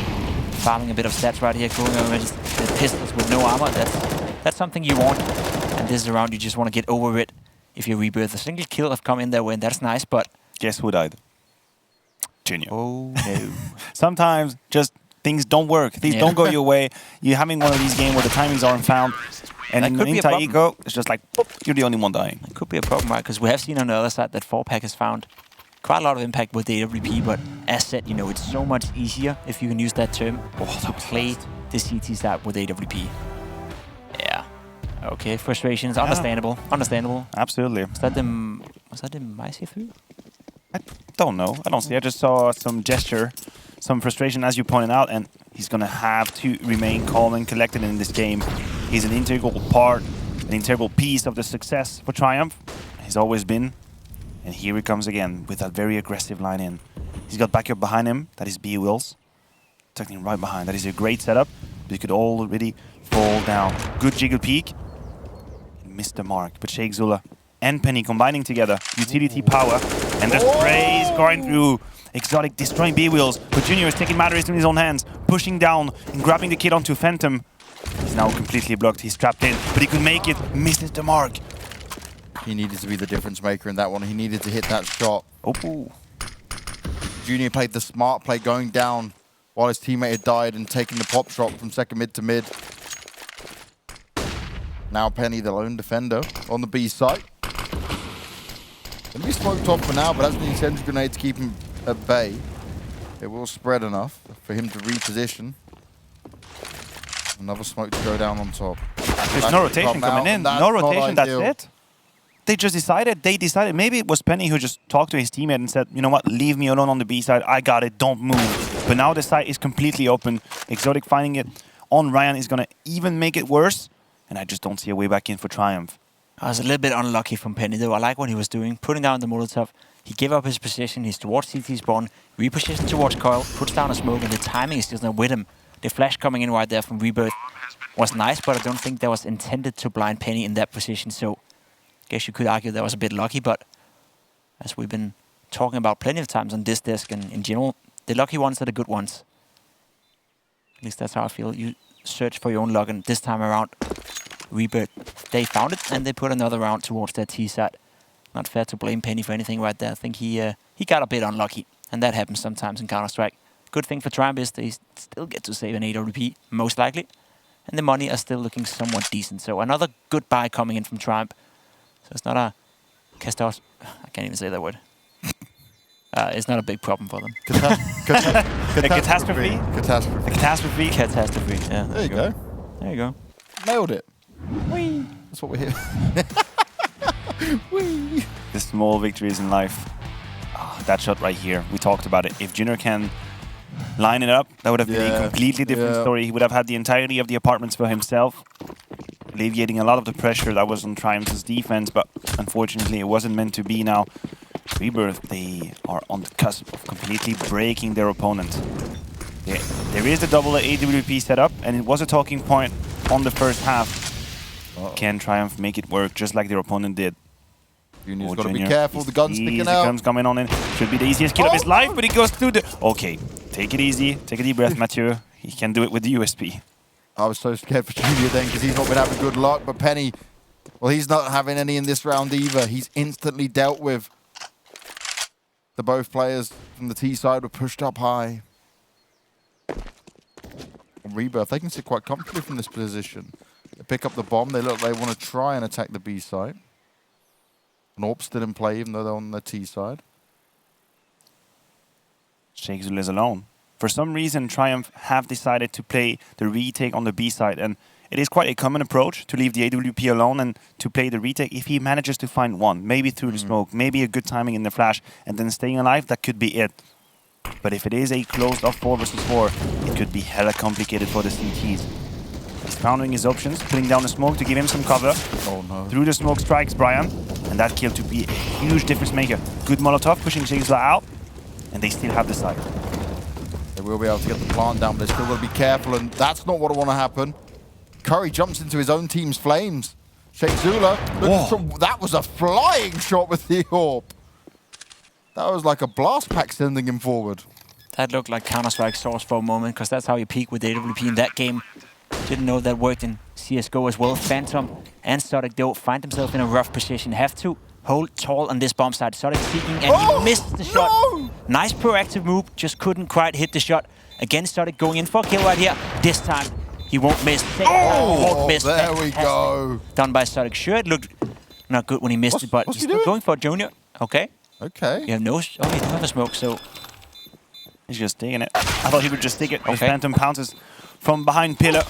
Farming a bit of stats right here, going over the pistols with no armor. That's something you want. And this is a round you just want to get over it. If you Rebirth, a single kill have come in there, and that's nice, but... Guess who died? Junior. Oh, no. Sometimes just things don't work. Things don't go your way. You're having one of these games where the timings aren't found. And That could be in a problem. Taiko, it's just like, boop, you're the only one dying. It could be a problem, right? Because we have seen on the other side that 4-pack has found quite a lot of impact with the AWP, but as said, you know, it's so much easier, if you can use that term, to play the CT side with AWP. Yeah. Okay, frustration is understandable. Understandable. Absolutely. Was that the Maisi through? I don't know. I don't see. I just saw some gesture, some frustration, as you pointed out, and he's going to have to remain calm and collected in this game. He's an integral part, an integral piece of the success for Triumph. He's always been. And here he comes again with that very aggressive line in. He's got backup behind him. That is B-Wills. Tucking right behind. That is a great setup. But he could already fall down. Good jiggle peek. Missed the mark. But Sheikh Zula and Penny combining together. Utility power. And the spray is going through. Exotic destroying B-Wheels. But Junior is taking matters in his own hands. Pushing down and grabbing the kid onto Phantom. He's now completely blocked. He's trapped in. But he could make it. Misses the mark. He needed to be the difference maker in that one. He needed to hit that shot. Oh. Junior played the smart play, going down while his teammate had died and taking the pop shot from second mid to mid. Now Penny, the lone defender, on the B site. Gonna be smoked off for now, but that's an incendiary grenade to keep him at bay. It will spread enough for him to reposition. Another smoke to go down on top. There's no rotation coming in. No rotation, that's it. They just decided, maybe it was Penny who just talked to his teammate and said, you know what, leave me alone on the B side, I got it, don't move. But now the side is completely open. Exotic finding it on Ryan is going to even make it worse. And I just don't see a way back in for Triumph. I was a little bit unlucky from Penny, though. I like what he was doing, putting down the Molotov. He gave up his position, he's towards CT spawn, repositioned towards Coil, puts down a smoke, and the timing is just not with him. The flash coming in right there from Rebirth was nice, but I don't think that was intended to blind Penny in that position, so I guess you could argue that was a bit lucky, but as we've been talking about plenty of times on this desk and in general, the lucky ones are the good ones. At least that's how I feel. You search for your own luck, and this time around, Rebirth, they found it, and they put another round towards their T side. Not fair to blame Penny for anything right there. I think he got a bit unlucky, and that happens sometimes in Counter-Strike. Good thing for Triumph is they still get to save an AWP, most likely, and the money are still looking somewhat decent. So another good buy coming in from Triumph. So it's not a Castos. I can't even say that word. It's not a big problem for them. catastrophe? Catastrophe. Catastrophe. Catastrophe. Yeah. There you go. There you go. Nailed it. Whee! That's what we're here. Whee! The small victories in life. Oh, that shot right here. We talked about it. If Junior can line it up, that would have been a completely different story. He would have had the entirety of the apartments for himself, alleviating a lot of the pressure that was on Triumph's defense, but unfortunately it wasn't meant to be now. Rebirth, they are on the cusp of completely breaking their opponent. There is the double AWP setup, and it was a talking point on the first half. Can Triumph make it work just like their opponent did? Junior's got to be careful, the gun's sticking out. The gun's coming on in. Should be the easiest kill of his life, but he goes through the... Okay, take it easy, take a deep breath, Mathieu. He can do it with the USP. I was so scared for Junior then because he's not been having good luck, but Penny, well, he's not having any in this round either. He's instantly dealt with. The both players from the T side were pushed up high. Rebirth, they can sit quite comfortably from this position. They pick up the bomb, they look like they want to try and attack the B side. Norp still in play even though they're on the T side. Shakespeare is alone. For some reason, Triumph have decided to play the retake on the B side, and it is quite a common approach to leave the AWP alone and to play the retake. If he manages to find one, maybe through the smoke, maybe a good timing in the flash, and then staying alive, that could be it. But if it is a closed off 4 versus 4, it could be hella complicated for the CTs. He's pounding his options, putting down the smoke to give him some cover. Oh no. Through the smoke strikes Brian, and that kill to be a huge difference maker. Good Molotov pushing Shakespeare out, and they still have the side. They will be able to get the plant down, but they're still got to be careful, and that's not what I want to happen. Curry jumps into his own team's flames. Sheikh Zula, that was a flying shot with the AWP. That was like a blast pack sending him forward. That looked like Counter-Strike Source for a moment, because that's how you peak with AWP in that game. Didn't know that worked in CSGO as well. Phantom and Sodic though find themselves in a rough position. Have to hold tall on this bomb side. Sodic seeking, and he missed the shot. Nice proactive move, just couldn't quite hit the shot. Again, Sodic going in for a kill right here. This time, he won't miss. Won't miss. There we go. Done by Sodic. Sure, it looked not good when he missed it, but he's still going for Junior. Okay. Okay. You have no... Oh, you don't have a smoke, so... He's just taking it. I thought he would just take it. Okay. Phantom pounces from behind pillar.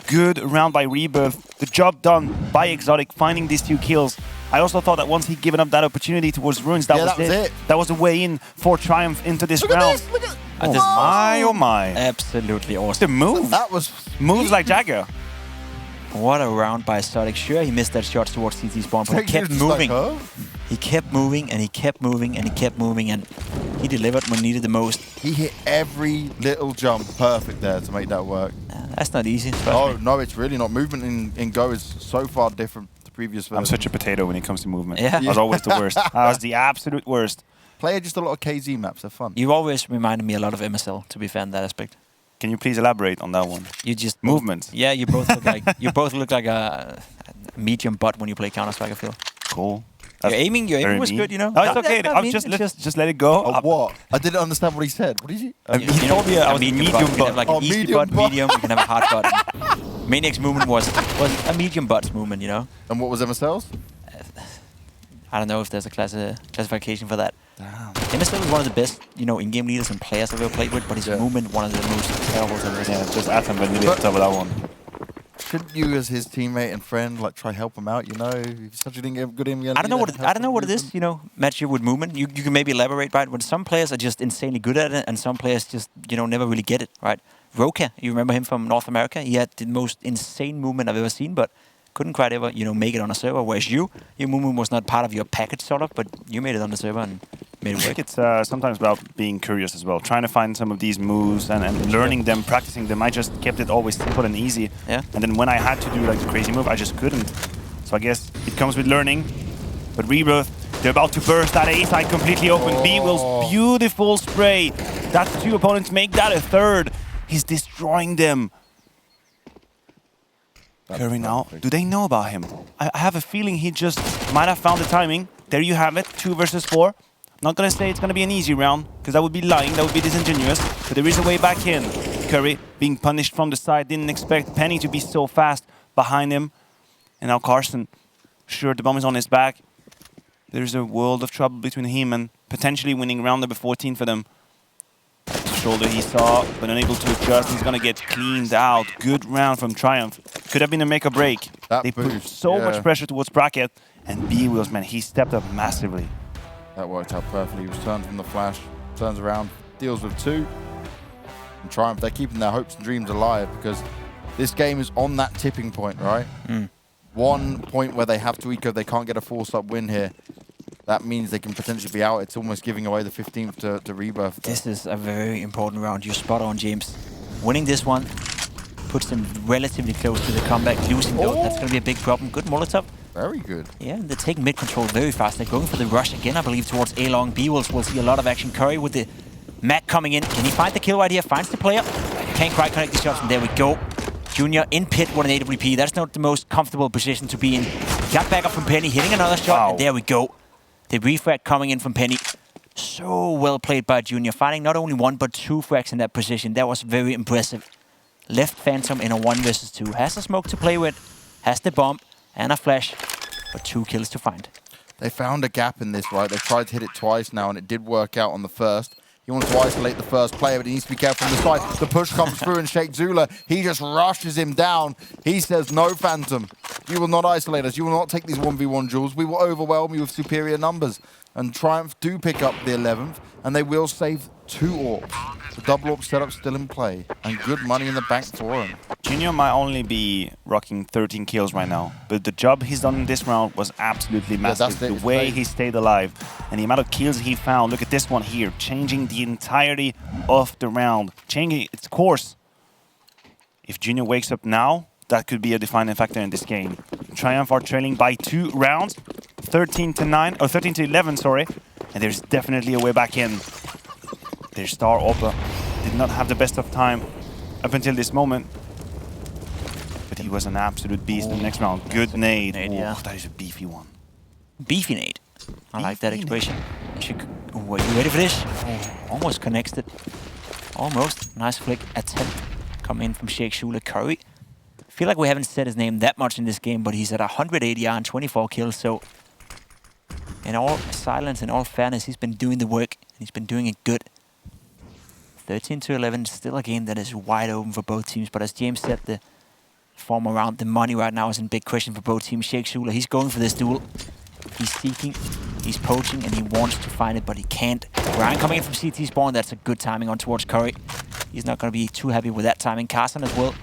Good round by Rebirth. The job done by Exotic, finding these 2 kills. I also thought that once he'd given up that opportunity towards Ruins, that was it. That was the way in for Triumph into this round. Look at this. My, oh my. Absolutely awesome. The move. That was... Moves like Jagger. What a round by Sodic. Sure, he missed that shot towards CT spawn, but he kept moving. Like, he kept moving, and he kept moving, and he kept moving, and he delivered when needed the most. He hit every little jump perfect there to make that work. That's not easy. Oh, no, it's really not. Movement in Go is so far different to previous versions. I'm such a potato when it comes to movement. Yeah. I was always the worst. I was the absolute worst. Play just a lot of KZ maps. They're fun. You always reminded me a lot of MSL, to be fair in that aspect. Can you please elaborate on that one? You just... Movement. Yeah, you both look like a medium butt when you play Counter-Strike, I feel. Cool. Your aiming was good, you know? Oh, it's okay. I'm just let it go. What? I didn't understand what he said. What did he? He told me I was medium butt. You can have like an easy butt, medium. You can have a hard butt. Maniac's movement was a medium butt movement, you know? And what was MSL's? I don't know if there's a classification for that. Damn. MSL is one of the best, you know, in-game leaders and players I've ever played with, but his movement, one of the most terrible I've ever seen. Yeah, just ask him when you did top of that one. Shouldn't you, as his teammate and friend, like try help him out? You know, if such a good aim. I don't know what it is. You know, Mathieu with movement. You can maybe elaborate, right? When some players are just insanely good at it, and some players just never really get it, right? Roka, you remember him from North America? He had the most insane movement I've ever seen, but couldn't quite ever make it on a server. Whereas your movement was not part of your package sort of, but you made it on the server and made it work. I think it's sometimes about being curious as well, trying to find some of these moves and learning them, practicing them. I just kept it always simple and easy. Yeah. And then when I had to do like the crazy move, I just couldn't. So I guess it comes with learning. But Rebirth, they're about to burst that A side completely open. B-Will's beautiful spray. That's 2 opponents, make that a 3rd. He's destroying them. Curry now, do they know about him? I have a feeling he just might have found the timing. There you have it, 2 versus 4. Not gonna say it's gonna be an easy round, because that would be lying, that would be disingenuous. But there is a way back in. Curry being punished from the side, didn't expect Penny to be so fast behind him. And now Carson, sure the bomb is on his back. There's a world of trouble between him and potentially winning round number 14 for them. Shoulder he saw, but unable to adjust. He's gonna get cleaned out. Good round from Triumph. Could have been a make or break. That They put boost, so yeah. much pressure towards Bracket, and B-Wheels, man, he stepped up massively. That worked out perfectly. He was turned from the flash, turns around, deals with 2. And Triumph, they're keeping their hopes and dreams alive because this game is on that tipping point, right? One point where they have to eco, they can't get a force-up win here. That means they can potentially be out. It's almost giving away the 15th to Rebirth. This is a very important round. You're spot on, James. Winning this one puts them relatively close to the comeback. Losing though, that's going to be a big problem. Good Molotov. Very good. Yeah, they're taking mid-control very fast. They're going for the rush again, I believe, towards A-Long. B-Wolves will see a lot of action. Curry with the Mac coming in. Can he find the kill right here? Finds the player. Can't quite connect the shots, and there we go. Junior in pit with an AWP. That's not the most comfortable position to be in. Got back up from Penny, hitting another shot, and there we go. The refrag coming in from Penny. So well played by Junior, finding not only 1 but 2 frags in that position. That was very impressive. Left Phantom in a 1 versus 2. Has a smoke to play with, has the bomb and a flash, but 2 kills to find. They found a gap in this, right? They've tried to hit it twice now, and it did work out on the first. He wants to isolate the first player, but he needs to be careful from the side. The push comes through, and Sheikh Zula, he just rushes him down. He says, no, Phantom. You will not isolate us. You will not take these 1v1 duels. We will overwhelm you with superior numbers. And Triumph do pick up the 11th, and they will save 2 AWPs. The double AWP setup still in play, and good money in the bank for him. Junior might only be rocking 13 kills right now, but the job he's done in this round was absolutely massive. that's The way he stayed alive and the amount of kills he found. Look at this one here, changing the entirety of the round, changing its course. If Junior wakes up now, that could be a defining factor in this game. Triumph are trailing by 2 rounds, 13-9, or 13-11, sorry, and there's definitely a way back in. Their star Oppa did not have the best of time up until this moment. But he was an absolute beast in the next round. Good nade. Yeah. That is a beefy one. Beefy nade. I like that expression. Are you ready for this? Almost connects it. Almost. Nice flick attempt coming in from Sheikh Zula. Curry. Feel like we haven't said his name that much in this game, but he's at 180 and 24 kills, so in all silence and all fairness, he's been doing the work, and he's been doing it good. 13-11, still a game that is wide open for both teams, but as James said, the form around the money right now is in big question for both teams. Sheikh Zula, he's going for this duel. He's seeking, he's poaching, and he wants to find it, but he can't. Ryan coming in from CT spawn, that's a good timing on towards Curry. He's not going to be too happy with that timing. Carson as well,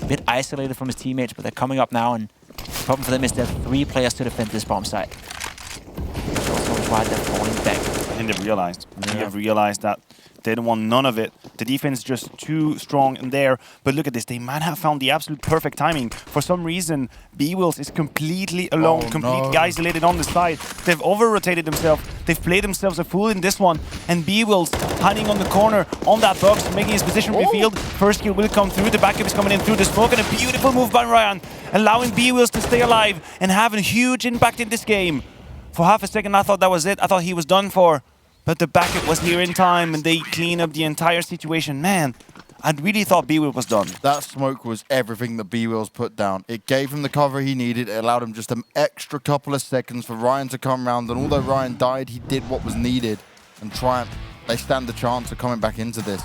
a bit isolated from his teammates, but they're coming up now, and the problem for them is there are 3 players to defend this bomb site. That's why they're falling back. I think they've realized. They have realized that they don't want none of it. The defense is just too strong in there. But look at this. They might have found the absolute perfect timing. For some reason, B-Wills is completely alone, completely isolated on the side. They've over-rotated themselves. They've played themselves a fool in this one. And B-Wills hiding on the corner on that box, making his position revealed. First kill will come through. The backup is coming in through the smoke. And a beautiful move by Ryan, allowing B-Wills to stay alive and have a huge impact in this game. For half a second, I thought that was it. I thought he was done for. But the backup was here in time, and they clean up the entire situation. Man, I really thought B-Will was done. That smoke was everything that B-Will's put down. It gave him the cover he needed. It allowed him just an extra couple of seconds for Ryan to come round. And although Ryan died, he did what was needed. And Triumph, they stand the chance of coming back into this.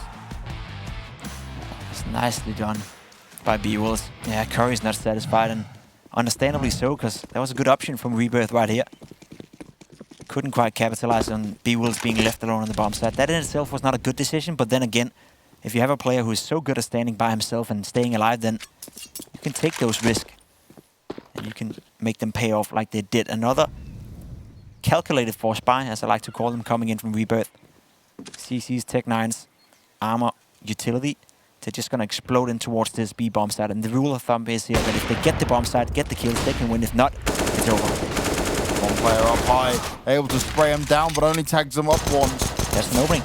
It's nicely done by B-Wills. Yeah, Curry's not satisfied, and understandably so, because that was a good option from Rebirth right here. Couldn't quite capitalize on B-Wills being left alone on the bomb site. That in itself was not a good decision, but then again, if you have a player who is so good at standing by himself and staying alive, then you can take those risks. And you can make them pay off like they did. Another calculated force buy, as I like to call them, coming in from Rebirth. CC's, Tech 9's, armor, utility. They're just going to explode in towards this B bomb site. And the rule of thumb is here that if they get the bomb site, get the kills, they can win. If not, it's over. One player up high, able to spray him down, but only tags him up once. That's an opening.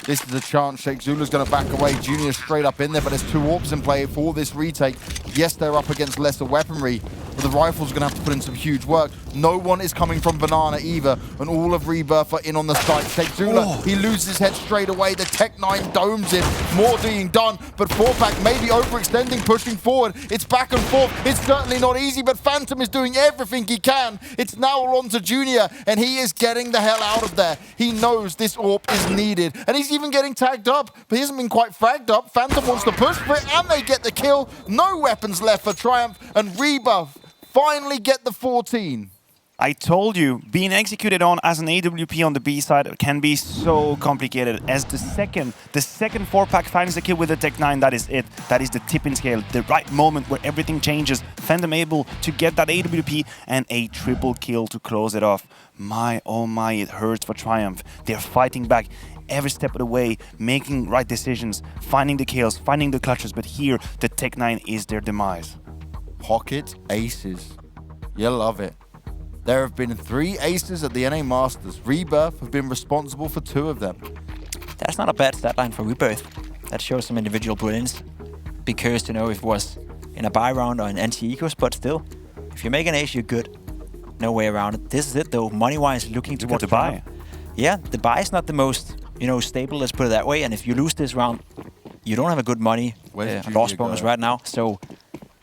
This is a chance. Sheikh Zula's going to back away. Junior straight up in there, but there's 2 AWPs in play for this retake. Yes, they're up against lesser weaponry, but the rifles are going to have to put in some huge work. No one is coming from Banana either, and all of Rebirth are in on the site. Sexula, he loses his head straight away. The Tech-9 domes him. More being done, but 4-Pack maybe overextending, pushing forward. It's back and forth. It's certainly not easy, but Phantom is doing everything he can. It's now on to Junior, and he is getting the hell out of there. He knows this AWP is needed, and he's even getting tagged up, but he hasn't been quite fragged up. Phantom wants to push for it, and they get the kill. No weapons left for Triumph, and Rebirth finally get the 14. I told you, being executed on as an AWP on the B side can be so complicated. As the second 4-Pack finds the kill with the Tech-9, that is it. That is the tipping scale, the right moment where everything changes. Phantom able to get that AWP and a triple kill to close it off. My, oh my, it hurts for Triumph. They're fighting back every step of the way, making right decisions, finding the kills, finding the clutches, but here the Tech-9 is their demise. Pocket aces. You love it. There have been 3 aces at the NA Masters. Rebirth have been responsible for 2 of them. That's not a bad stat line for Rebirth. That shows some individual brilliance. Be curious to know if it was in a buy round or an anti-ecos, but still, if you make an ace, you're good. No way around it. This is it though, money-wise, looking towards the buy. Yeah, the buy is not the most, stable, let's put it that way. And if you lose this round, you don't have a good money loss bonus right now. So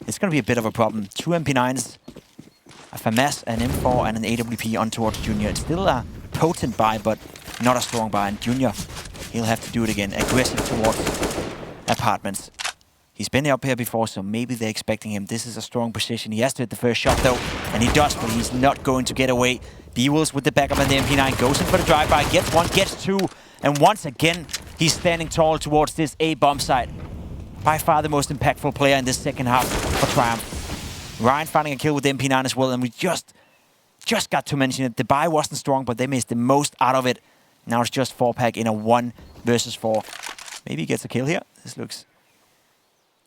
it's going to be a bit of a problem. 2 MP9s, a FAMAS, an M4, and an AWP on towards Junior. It's still a potent buy, but not a strong buy. And Junior, he'll have to do it again. Aggressive towards apartments. He's been up here before, so maybe they're expecting him. This is a strong position. He has to hit the first shot, though, and he does, but he's not going to get away. B-Wolves with the backup and the MP9 goes in for the drive-by, gets 1, gets 2, and once again, he's standing tall towards this A-bomb site. By far the most impactful player in this second half for Triumph. Ryan finding a kill with the MP9 as well, and we just got to mention it. The buy wasn't strong, but they made the most out of it. Now it's just 4-Pack in a 1 versus 4. Maybe he gets a kill here. This looks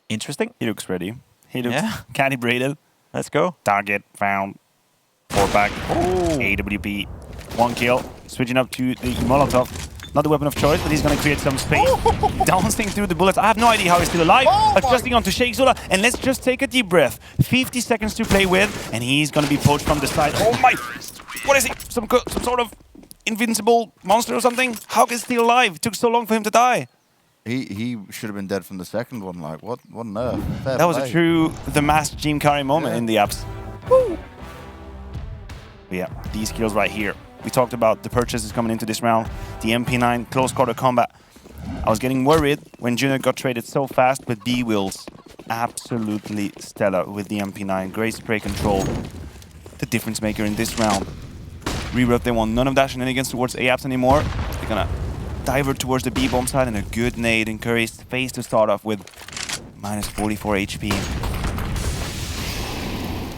interesting. He looks ready. He looks calibrated. Let's go. Target found. 4-Pack. AWP. 1 kill. Switching up to the Molotov. Not the weapon of choice, but he's going to create some space. Dancing through the bullets. I have no idea how he's still alive. Adjusting onto Sexula. And let's just take a deep breath. 50 seconds to play with. And he's going to be poached from the side. Oh my! What is he? Some sort of invincible monster or something? How is he still alive? It took so long for him to die. He should have been dead from the second one. Like, what on earth? Fair that was play. a true The Masked Jim Carrey moment in the apps. Woo. Yeah, these kills right here. We talked about the purchases coming into this round. The MP9, close quarter combat. I was getting worried when Junior got traded so fast, but B-Wills, absolutely stellar with the MP9. Great spray control. The difference maker in this round. Rebirth, they want none of that shenanigans towards A-apps anymore. They're gonna divert towards the B-bomb side, and a good nade in Curry's face to start off with minus 44 HP.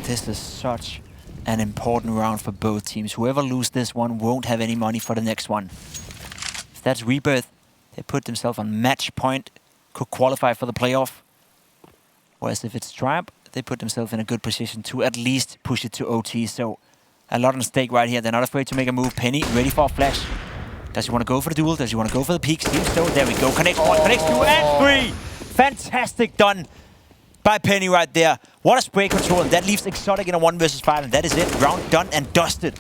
This is such an important round for both teams. Whoever loses this one won't have any money for the next one. If that's Rebirth, they put themselves on match point, could qualify for the playoff. Whereas if it's Triumph, they put themselves in a good position to at least push it to OT. So a lot on stake right here. They're not afraid to make a move. Penny ready for a flash. Does he want to go for the duel? Does he want to go for the peak? Seems so. There we go. Connects 1, connects 2, and 3. Fantastic done by Penny right there. What a spray control, and that leaves Exotic in a 1 versus 5, and that is it. Round done and dusted.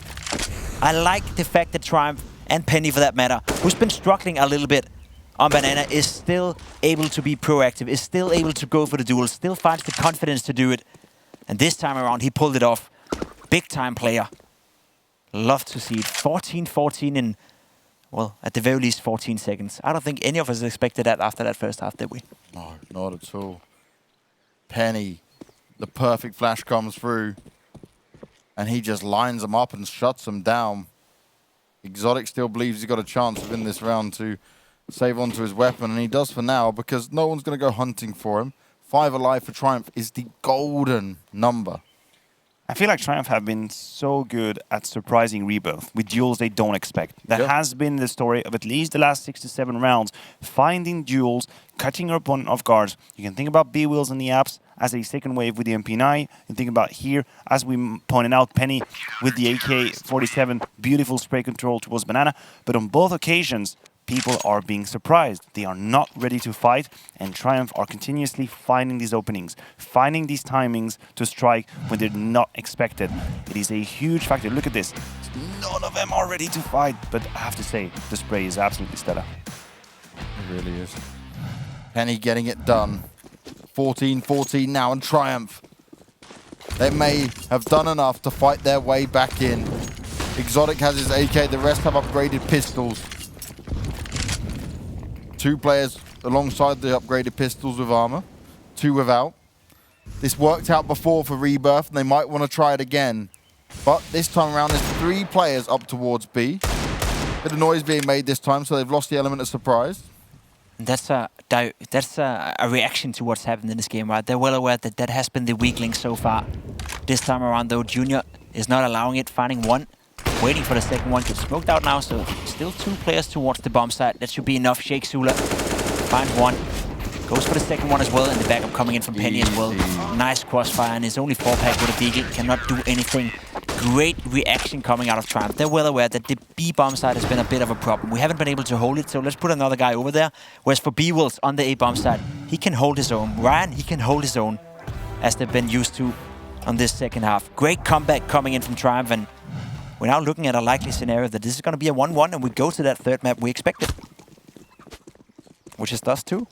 I like the fact that Triumph, and Penny for that matter, who's been struggling a little bit on Banana, is still able to be proactive, is still able to go for the duel, still finds the confidence to do it. And this time around, he pulled it off. Big time player. Love to see it. 14-14 in, well, at the very least 14 seconds. I don't think any of us expected that after that first half, did we? No, not at all. Penny, the perfect flash comes through, and he just lines them up and shuts them down. Exotic still believes he's got a chance within this round to save onto his weapon, and he does for now because no one's going to go hunting for him. 5 alive for Triumph is the golden number. I feel like Triumph have been so good at surprising Rebirth with duels they don't expect. That has been the story of at least the last 6 to 7 rounds. Finding duels, catching your opponent off guard. You can think about B-Wills in the apps as a second wave with the MP9. You can think about here, as we pointed out, Penny with the AK-47. Beautiful spray control towards Banana. But on both occasions, people are being surprised. They are not ready to fight, and Triumph are continuously finding these openings, finding these timings to strike when they're not expected. It is a huge factor. Look at this. None of them are ready to fight, but I have to say, the spray is absolutely stellar. It really is. Penny getting it done. 14-14 now, and Triumph. They may have done enough to fight their way back in. Exotic has his AK, the rest have upgraded pistols. 2 players alongside the upgraded pistols with armor, 2 without. This worked out before for Rebirth, and they might want to try it again. But this time around, there's 3 players up towards B. Bit of noise being made this time, so they've lost the element of surprise. That's a reaction to what's happened in this game, right? They're well aware that that has been the weak link so far. This time around, though, Junior is not allowing it, finding one, waiting for the second one, gets smoked out now, so still 2 players towards the bomb site. That should be enough. Shake Zula finds one, goes for the second one as well, and the backup coming in from Penny as well. Nice crossfire, and it's only 4-pack with a deagle, cannot do anything. Great reaction coming out of Triumph. They're well aware that the B bomb site has been a bit of a problem. We haven't been able to hold it, so let's put another guy over there. Whereas for B-Wolves on the A bomb site, he can hold his own. Ryan, he can hold his own, as they've been used to on this second half. Great comeback coming in from Triumph, and we're now looking at a likely scenario that this is going to be a 1-1, and we go to that third map we expected. Which is Dust 2.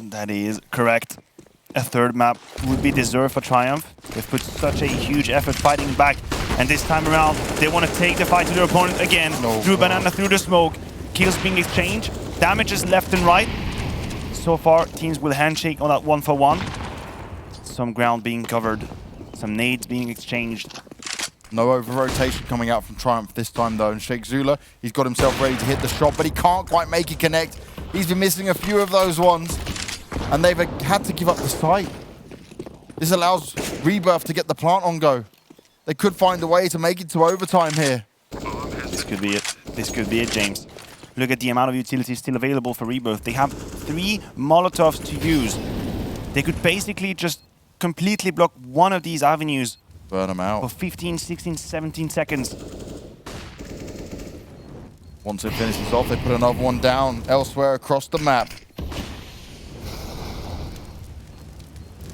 That is correct. A third map would be deserved for Triumph. They've put such a huge effort fighting back, and this time around, they want to take the fight to their opponent again. Through Banana, through the smoke. Kills being exchanged. Damages left and right. So far, teams will handshake on that 1-for-1. Some ground being covered. Some nades being exchanged. No over-rotation coming out from Triumph this time, though. And Shake Zula, he's got himself ready to hit the shot, but he can't quite make it connect. He's been missing a few of those ones, and they've had to give up the site. This allows Rebirth to get the plant on go. They could find a way to make it to overtime here. This could be it. This could be it, James. Look at the amount of utilities still available for Rebirth. They have 3 Molotovs to use. They could basically just completely block one of these avenues. Burn them out. For 15, 16, 17 seconds. Once it finishes off, they put another one down elsewhere across the map.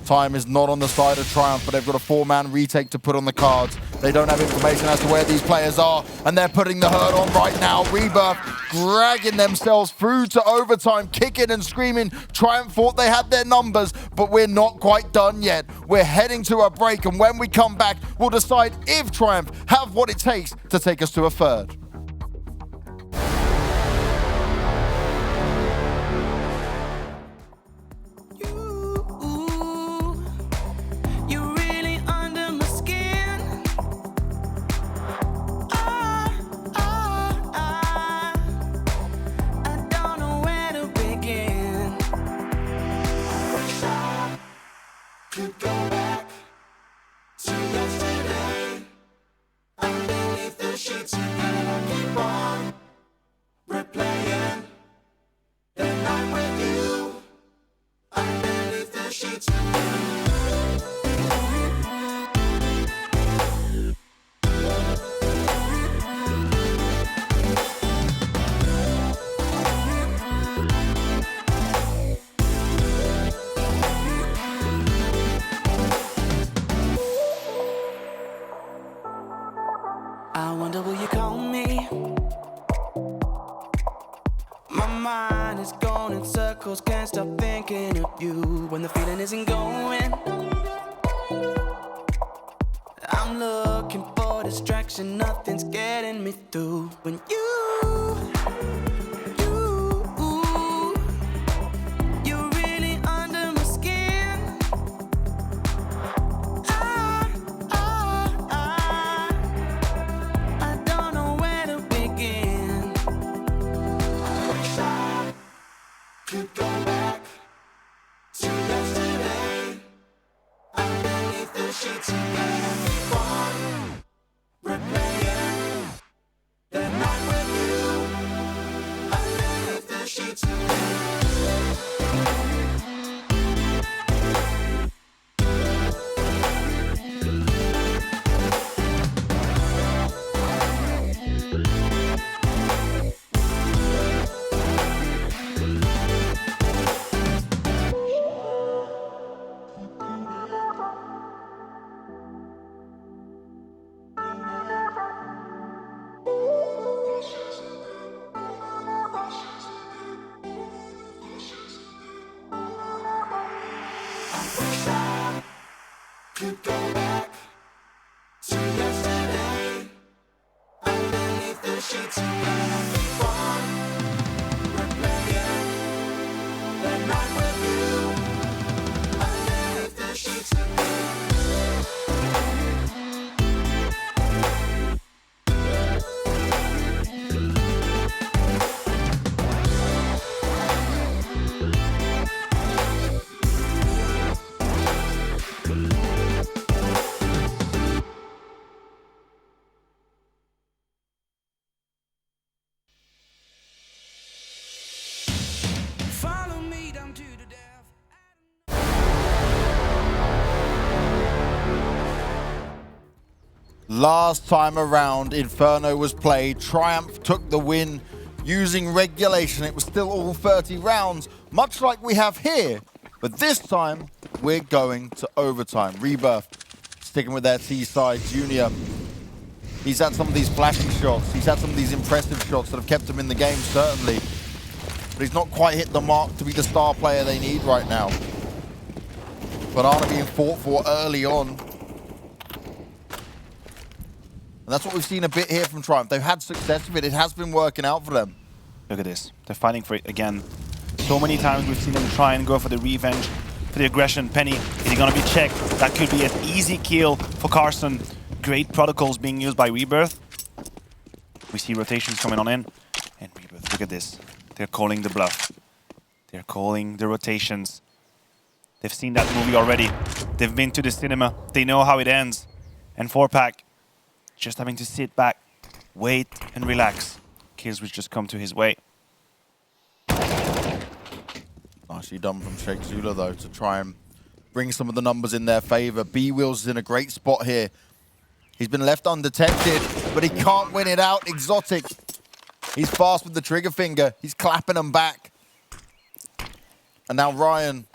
Time is not on the side of Triumph, but they've got a 4-man retake to put on the cards. They don't have information as to where these players are, and they're putting the hurt on right now. Rebirth dragging themselves through to overtime, kicking and screaming. Triumph thought they had their numbers, but we're not quite done yet. We're heading to a break, and when we come back, we'll decide if Triumph have what it takes to take us to a third. I wonder, will you call me? My mind is going in circles, can't stop thinking of you. When the feeling isn't going, I'm looking for distraction, nothing's getting me through. When you're really under my skin. I don't know where to begin. I wish I could go back to yesterday. Underneath the sheets and keep on replaying the night with you. Underneath the sheets. wish I could go back to yesterday. Underneath the sheets and keep on replaying that night with you. Underneath the sheets follow me down to the death. Last time around, Inferno was played. Triumph took the win using regulation. It was still all 30 rounds, much like we have here. But this time, we're going to overtime. Rebirth sticking with their T-side. Junior, he's had some of these flashy shots. He's had some of these impressive shots that have kept him in the game, certainly. But he's not quite hit the mark to be the star player they need right now. Banana being fought for early on. And that's what we've seen a bit here from Triumph. They've had success with it. It has been working out for them. Look at this. They're fighting for it again. So many times we've seen them try and go for the revenge, for the aggression. Penny, is he going to be checked? That could be an easy kill for Carson. Great protocols being used by Rebirth. We see rotations coming on in. And Rebirth, look at this. They're calling the bluff. They're calling the rotations. They've seen that movie already. They've been to the cinema. They know how it ends. And 4-pack, just having to sit back, wait and relax. Kills which just come to his way. Nicely done from Sheikh Zula, though, to try and bring some of the numbers in their favor. B-Wheels is in a great spot here. He's been left undetected, but he can't win it out. Exotic. He's fast with the trigger finger. He's clapping them back. And now Ryan,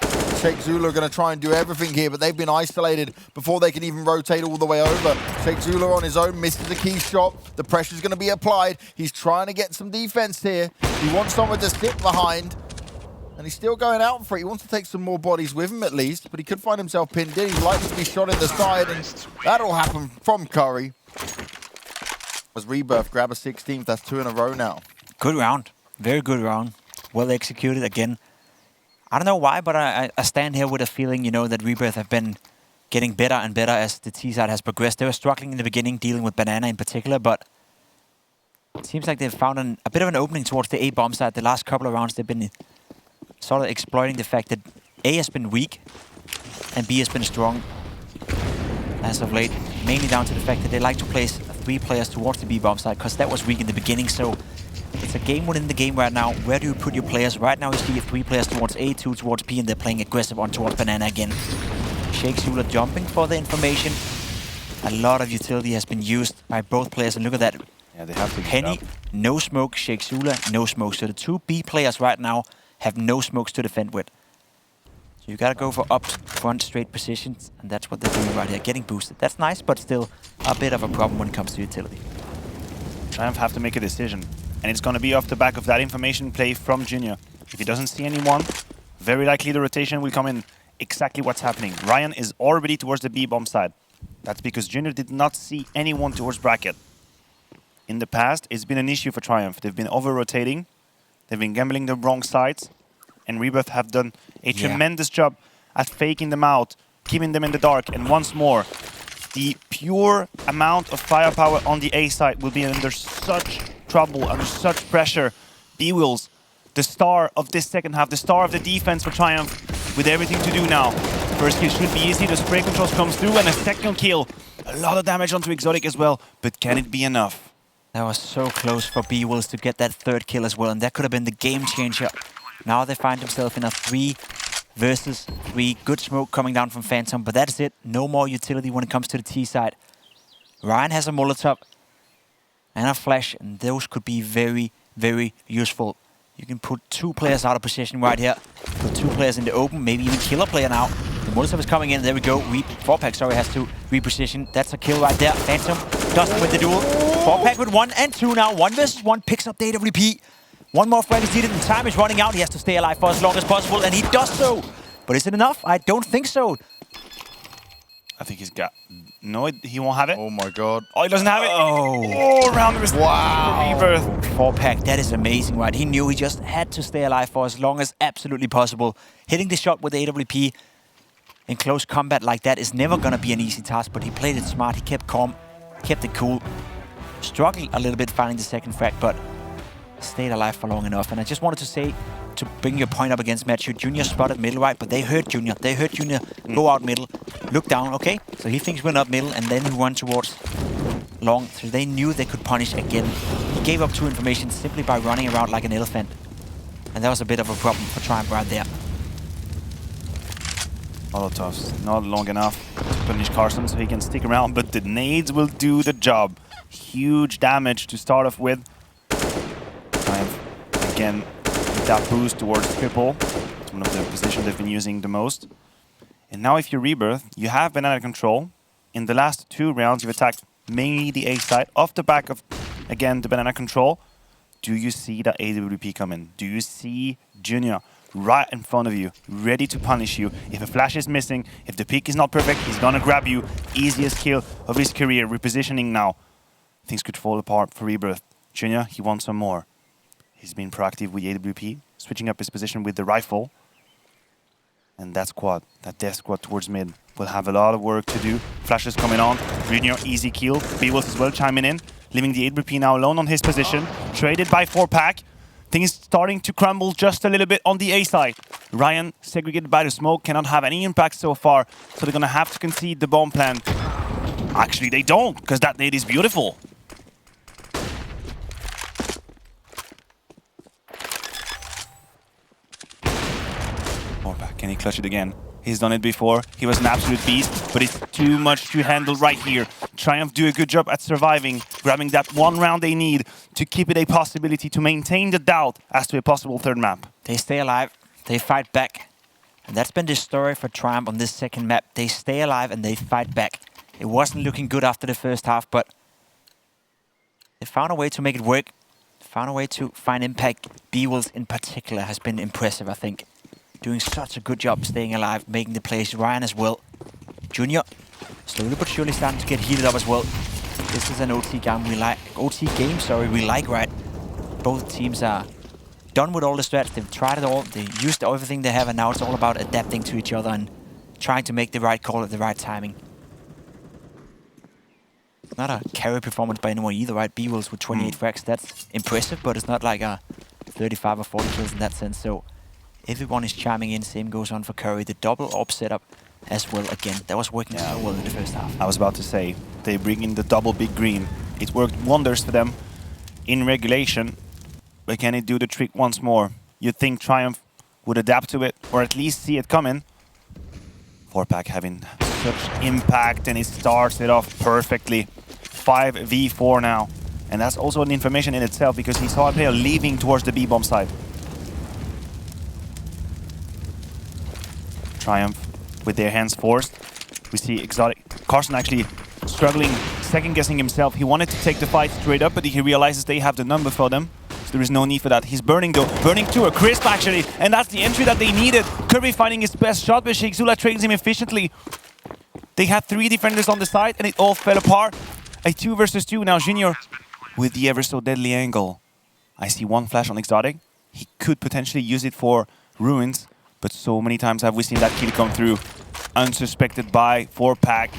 Sheikh Zula are going to try and do everything here, but they've been isolated before they can even rotate all the way over. Sheikh Zula on his own misses the key shot. The pressure's going to be applied. He's trying to get some defense here. He wants someone to sit behind. And he's still going out for it. He wants to take some more bodies with him at least, but he could find himself pinned in. He's likely to be shot in the side, and that'll happen from Curry. As Rebirth grab a 16th, that's 2 in a row now. Good round. Very good round. Well executed again. I don't know why, but I stand here with a feeling, you know, that Rebirth have been getting better and better as the T-side has progressed. They were struggling in the beginning, dealing with Banana in particular, but it seems like they've found a bit of an opening towards the A bomb side. The last couple of rounds, they've been sort of exploiting the fact that A has been weak and B has been strong as of late. Mainly down to the fact that they like to place 3 players towards the B bomb side because that was weak in the beginning. So it's a game within the game right now. Where do you put your players? Right now you see 3 players towards A, 2 towards B, and they're playing aggressive on towards Banana again. Sheikh Zula jumping for the information. A lot of utility has been used by both players, and look at that. Yeah, they have to Penny, no smoke. Sheikh Zula, no smoke. So the 2 B players right now have no smokes to defend with. So you gotta go for up front straight positions, and that's what they're doing right here, getting boosted. That's nice, but still a bit of a problem when it comes to utility. Triumph have to make a decision, and it's gonna be off the back of that information play from Junior. If he doesn't see anyone, very likely the rotation will come in. Exactly what's happening. Ryan is already towards the B bomb side. That's because Junior did not see anyone towards bracket. In the past, it's been an issue for Triumph. They've been over-rotating. They've been gambling the wrong sides, and Rebirth have done a tremendous job at faking them out, keeping them in the dark, and once more, the pure amount of firepower on the A side will be under such trouble, under such pressure. B-Wills, the star of this second half, the star of the defense for Triumph, with everything to do now. First kill should be easy, the spray controls comes through, and a second kill. A lot of damage onto Exotic as well, but can it be enough? That was so close for B-Wills to get that 3rd kill as well, and that could have been the game changer. Now they find themselves in a 3 versus 3. Good smoke coming down from Phantom, but that's it. No more utility when it comes to the T side. Ryan has a Molotov and a flash, and those could be very, very useful. You can put 2 players out of position right here. Put 2 players in the open, maybe even kill a player now. The Molotov is coming in, there we go. 4-pack, sorry, has to reposition. That's a kill right there. Phantom doesn't win the duel. 4-pack with 1 and 2 now. 1 versus 1 picks up the AWP. One more frag is needed and time is running out. He has to stay alive for as long as possible, and he does so. But is it enough? I don't think so. I think he's got... No, he won't have it. Oh my god. Oh, he doesn't have it. Oh, round the Wow. Rebirth. 4-pack, that is amazing, right? He knew he just had to stay alive for as long as absolutely possible. Hitting the shot with the AWP in close combat like that is never going to be an easy task, but he played it smart. He kept calm, kept it cool. Struggled a little bit finding the second frag, but stayed alive for long enough. And I just wanted to say, to bring your point up against Matthew, Junior spotted middle, right? But they heard Junior. They heard Junior go out middle, look down, okay? So he thinks we're up middle, and then he went towards long. So they knew they could punish again. He gave up 2 information simply by running around like an elephant. And that was a bit of a problem for Triumph right there. Molotovs not long enough to punish Carson so he can stick around, but the nades will do the job. Huge damage to start off with. Triumph again with that boost towards triple. It's one of the positions they've been using the most. And now if you Rebirth, you have been out of control. In the last 2 rounds, you've attacked mainly the A side off the back of, again, the banana control. Do you see the AWP come in? Do you see Junior right in front of you, ready to punish you? If a flash is missing, if the pick is not perfect, he's gonna grab you. Easiest kill of his career, repositioning now. Things could fall apart for Rebirth. Junior, he wants some more. He's been proactive with AWP, switching up his position with the rifle. And that squad, that death squad towards mid, will have a lot of work to do. Flashes coming on. Junior, easy kill. B-Wolf as well chiming in, leaving the AWP now alone on his position. Traded by 4-pack. Things starting to crumble just a little bit on the A side. Ryan, segregated by the smoke, cannot have any impact so far, so they're gonna have to concede the bomb plan. Actually, they don't, because that nade is beautiful. Can he clutch it again? He's done it before. He was an absolute beast, but it's too much to handle right here. Triumph do a good job at surviving, grabbing that 1 round they need to keep it a possibility to maintain the doubt as to a possible 3rd map. They stay alive, they fight back. And that's been the story for Triumph on this 2nd map. They stay alive and they fight back. It wasn't looking good after the first half, but they found a way to make it work. Found a way to find impact. B-Wolves in particular has been impressive, I think. Doing such a good job staying alive, making the plays. Ryan as well. Junior, slowly but surely starting to get heated up as well. This is an OT game we like. We like, right? Both teams are done with all the strats. They've tried it all. They used everything they have, and now it's all about adapting to each other and trying to make the right call at the right timing. Not a carry performance by anyone either, right? B-Wolves with 28 frags, that's impressive, but it's not like a 35 or 40 kills in that sense. So everyone is chiming in. Same goes on for Curry. The double AWP setup as well again. That was working so well in the first half. I was about to say, they bring in the double big green. It worked wonders for them in regulation. But can it do the trick once more? You'd think Triumph would adapt to it, or at least see it coming. 4-pack having such impact, and it starts it off perfectly. 5v4 now. And that's also an information in itself, because he saw a player leaving towards the B-bomb side. Triumph with their hands forced. We see Exotic. Carson actually struggling, second-guessing himself. He wanted to take the fight straight up, but he realizes they have the number for them. So there is no need for that. He's burning though. Burning to a crisp actually. And that's the entry that they needed. Kirby finding his best shot, but Sheikh Zula trades him efficiently. They had 3 defenders on the side and it all fell apart. A 2 versus 2. Now Junior with the ever so deadly angle. I see 1 flash on Exotic. He could potentially use it for Ruins. But so many times have we seen that kill come through, unsuspected by 4-pack.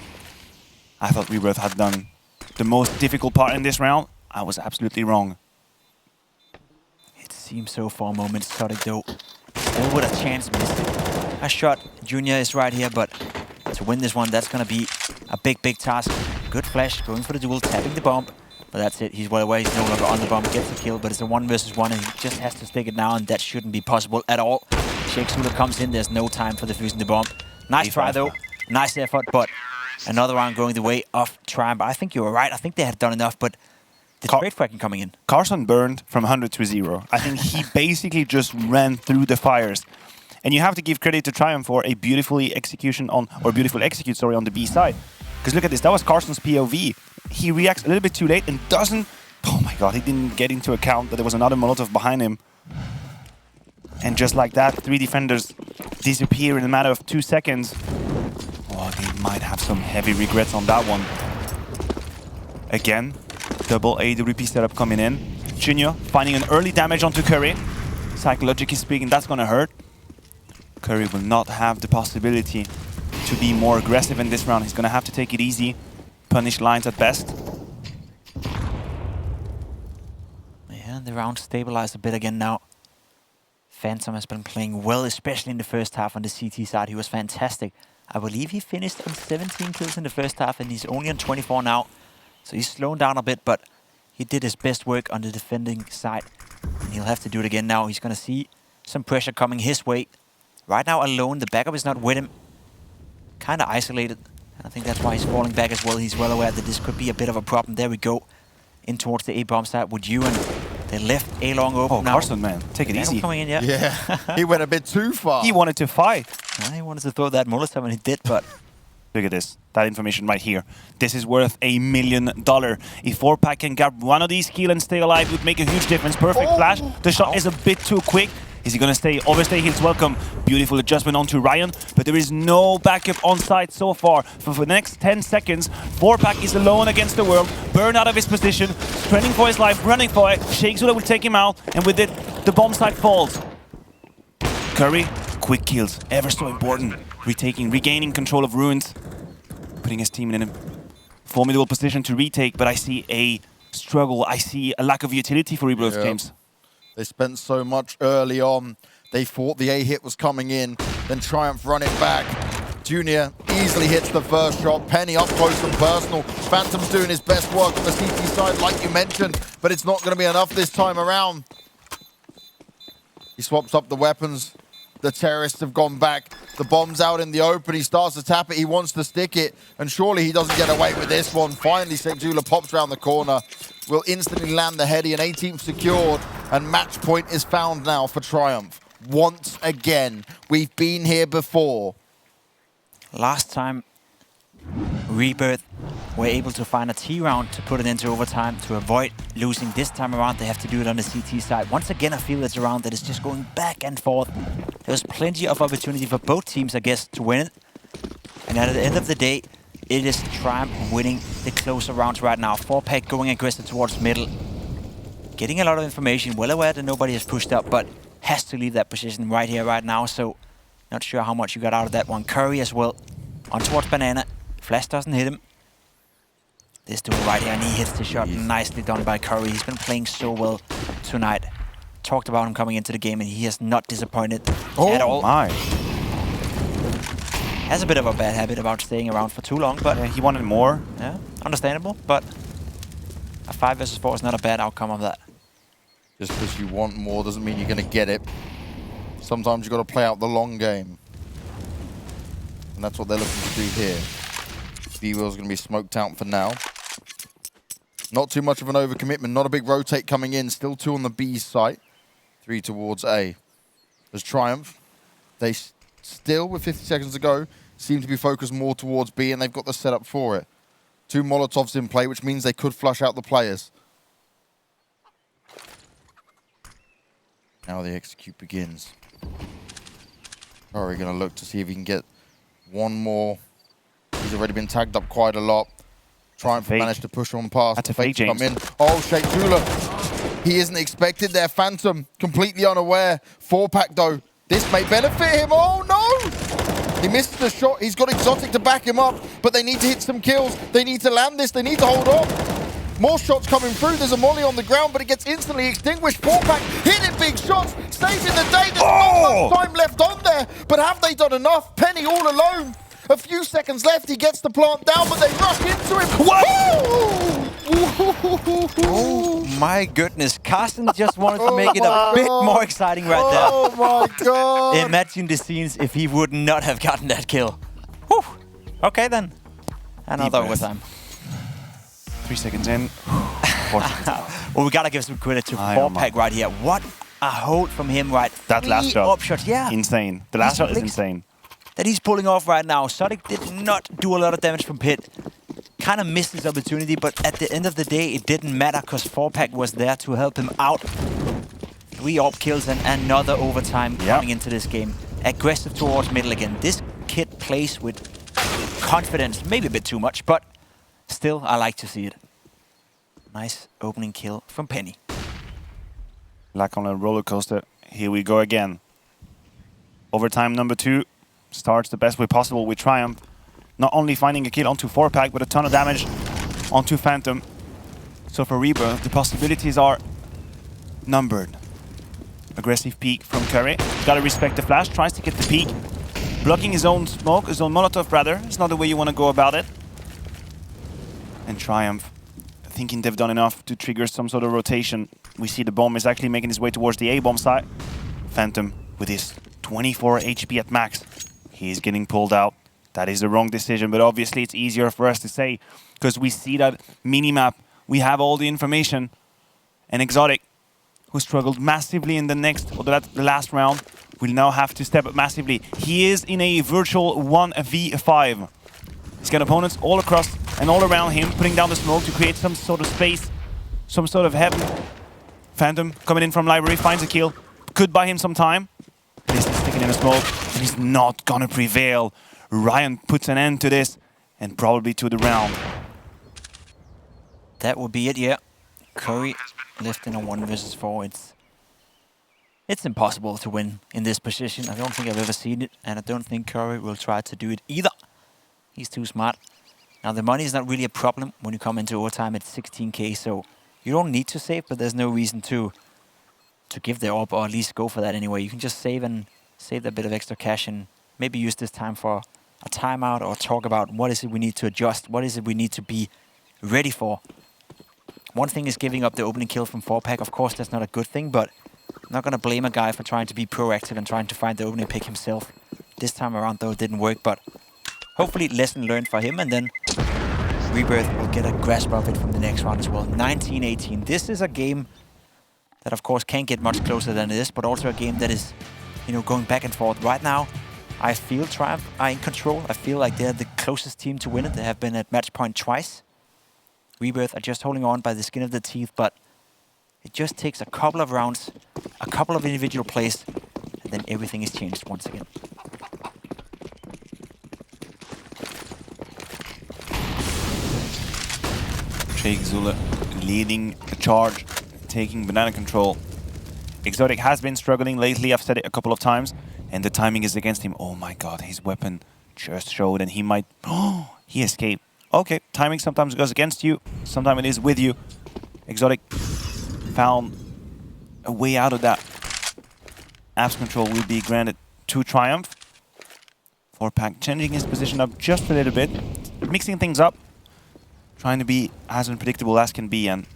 I thought Rebirth had done the most difficult part in this round. I was absolutely wrong. It seems so for a moment. Exotic though, still with a chance, missed it. A shot. Junior is right here, but to win this one, that's gonna be a big task. Good flash, going for the duel, tapping the bomb. But that's it. He's well away. He's no longer on the bomb. Gets a kill, but it's a 1 versus 1, and he just has to stick it now, and that shouldn't be possible at all. Sheikh Zula comes in. There's no time for defusing the bomb. Nice try, though. Nice effort, but another round going the way of Triumph. I think you were right. I think they had done enough, but the trade fracking coming in. Carson burned from 100 to 0. I think he basically just ran through the fires. And you have to give credit to Triumph for a beautiful execute on the B side. Because look at this. That was Carson's POV. He reacts a little bit too late and doesn't... Oh my god, he didn't get into account that there was another Molotov behind him. And just like that, 3 defenders disappear in a matter of 2 seconds. Oh, they might have some heavy regrets on that one. Again, double AWP setup coming in. Junior finding an early damage onto Curry. Psychologically speaking, that's gonna hurt. Curry will not have the possibility to be more aggressive in this round. He's gonna have to take it easy, punish lines at best. Yeah, the round stabilized a bit again now. Phantom has been playing well, especially in the first half on the CT side. He was fantastic. I believe he finished on 17 kills in the first half, and he's only on 24 now. So he's slowing down a bit, but he did his best work on the defending side. And he'll have to do it again now. He's going to see some pressure coming his way. Right now alone, the backup is not with him. Kind of isolated. And I think that's why he's falling back as well. He's well aware that this could be a bit of a problem. There we go. In towards the A-bomb side with Ewan. They left A long open now. Carson, man, take it easy. Coming in, yeah. Yeah, he went a bit too far. He wanted to fight. He wanted to throw that Molotov and he did, but... Look at this. That information right here. This is worth $1 million. If 4-Pack can grab one of these kills and stay alive, it would make a huge difference. Perfect flash. The shot is a bit too quick. Is he going to stay? Overstay, he's welcome. Beautiful adjustment onto Ryan, but there is no backup on site so far. For the next 10 seconds, 4-Pack is alone against the world. Burned out of his position, training for his life, running for it. Shakesula will take him out, and with it, the bomb site falls. Curry, quick kills, ever so important. Regaining control of Ruins. Putting his team in a formidable position to retake, but I see a struggle. I see a lack of utility for Rebirth, James. They spent so much early on. They thought the A hit was coming in, then Triumph run it back. Junior easily hits the first shot. Penny up close and personal. Phantom's doing his best work on the CT side, like you mentioned, but it's not going to be enough this time around. He swaps up the weapons. The terrorists have gone back. The bomb's out in the open. He starts to tap it. He wants to stick it. And surely he doesn't get away with this one. Finally, Shakesula pops around the corner. Will instantly land the heady. An 18th secured. And match point is found now for Triumph. Once again. We've been here before. Last time, Rebirth were able to find a T round to put it into overtime to avoid losing. This time around, they have to do it on the CT side. Once again, I feel it's a round that is just going back and forth. There's plenty of opportunity for both teams, I guess, to win it. And at the end of the day, it is Triumph winning the closer rounds right now. 4-Pack going aggressive towards middle. Getting a lot of information, well aware that nobody has pushed up, but has to leave that position right here, right now. So, not sure how much you got out of that one. Curry as well, on towards Banana. Flash doesn't hit him. This dude right here, and he hits the shot. Nicely done by Curry. He's been playing so well tonight. Talked about him coming into the game, and he has not disappointed at all. Oh my. Has a bit of a bad habit about staying around for too long, but He wanted more. yeah, understandable. But a 5 versus 4 is not a bad outcome of that. Just because you want more doesn't mean you're going to get it. Sometimes you've got to play out the long game. And that's what they're looking to do here. B-Will's going to be smoked out for now. Not too much of an overcommitment. Not a big rotate coming in. Still 2 on the B site. 3 towards A. There's Triumph. They still, with 50 seconds to go, seem to be focused more towards B, and they've got the setup for it. 2 Molotovs in play, which means they could flush out the players. Now the execute begins. Curry going to look to see if he can get one more. He's already been tagged up quite a lot. Triumph managed to push on past. That's a fake, James. Come in. Oh, Shakesula. He isn't expected there. Phantom, completely unaware. 4-Pack, though. This may benefit him. Oh, no! He missed the shot. He's got Exotic to back him up, but they need to hit some kills. They need to land this. They need to hold on. More shots coming through. There's a molly on the ground, but it gets instantly extinguished. 4-Pack hitting big shots, saving the day. There's not much time left on there, but have they done enough? Penny all alone. A few seconds left. He gets the plant down, but they rush into him. What? Oh my goodness. Carson just wanted to make it a bit more exciting right there. Oh my god. Imagine the scenes if he would not have gotten that kill. Whew. Okay then. Another overtime. 3 seconds in. 4 seconds out. Well, we gotta give some credit to 4-Pack right here. What a hold from him, right? That last shot. Up shots, yeah. Insane. The last shot is insane. That he's pulling off right now. Sonic did not do a lot of damage from pit. Kind of missed his opportunity, but at the end of the day, it didn't matter because 4-Pack was there to help him out. 3 AWP kills and another overtime coming into this game. aggressive towards middle again. This kid plays with confidence, maybe a bit too much, but still, I like to see it. Nice opening kill from Penny. Like on a roller coaster, here we go again. Overtime number 2 starts the best way possible with Triumph. Not only finding a kill onto 4-pack, but a ton of damage onto Phantom. So for Rebirth, the possibilities are numbered. Aggressive peek from Curry. Gotta respect the flash, tries to get the peek. Blocking his own smoke, his own Molotov rather. It's not the way you want to go about it. And Triumph, thinking they've done enough to trigger some sort of rotation. We see the bomb is actually making his way towards the A-bomb side. Phantom, with his 24 HP at max, he's getting pulled out. That is the wrong decision, but obviously it's easier for us to say because we see that mini-map. We have all the information. And Exotic, who struggled massively in the last round, will now have to step up massively. He is in a virtual 1v5. He's got opponents all across and all around him, putting down the smoke to create some sort of space, some sort of heaven. Phantom coming in from library, finds a kill, could buy him some time. This is sticking in the smoke, and he's not gonna prevail. Ryan puts an end to this, and probably to the round. That would be it, yeah. Curry left in a 1 versus 4. It's impossible to win in this position. I don't think I've ever seen it, and I don't think Curry will try to do it either. He's too smart. Now, the money is not really a problem when you come into overtime at 16k, so you don't need to save, but there's no reason to give the AWP, or at least go for that anyway. You can just save and save a bit of extra cash and maybe use this time for a timeout or talk about what is it we need to adjust, what is it we need to be ready for. One thing is giving up the opening kill from 4-pack. Of course, that's not a good thing, but I'm not going to blame a guy for trying to be proactive and trying to find the opening pick himself. This time around, though, it didn't work, but hopefully lesson learned for him, and then Rebirth will get a grasp of it from the next round as well. 19-18. This is a game that, of course, can't get much closer than this, but also a game that is, you know, going back and forth. Right now, I feel Triumph are in control. I feel like they're the closest team to win it. They have been at match point twice. Rebirth are just holding on by the skin of their teeth, but it just takes a couple of rounds, a couple of individual plays, and then everything is changed once again. Jake Zula leading the charge, taking banana control. Exotic has been struggling lately, I've said it a couple of times, and the timing is against him. Oh my god, his weapon just showed and he might... Oh, he escaped. Okay, timing sometimes goes against you, sometimes it is with you. Exotic found a way out of that. Apps control will be granted to Triumph. 4-pack changing his position up just a little bit, mixing things up, trying to be as unpredictable as can be, and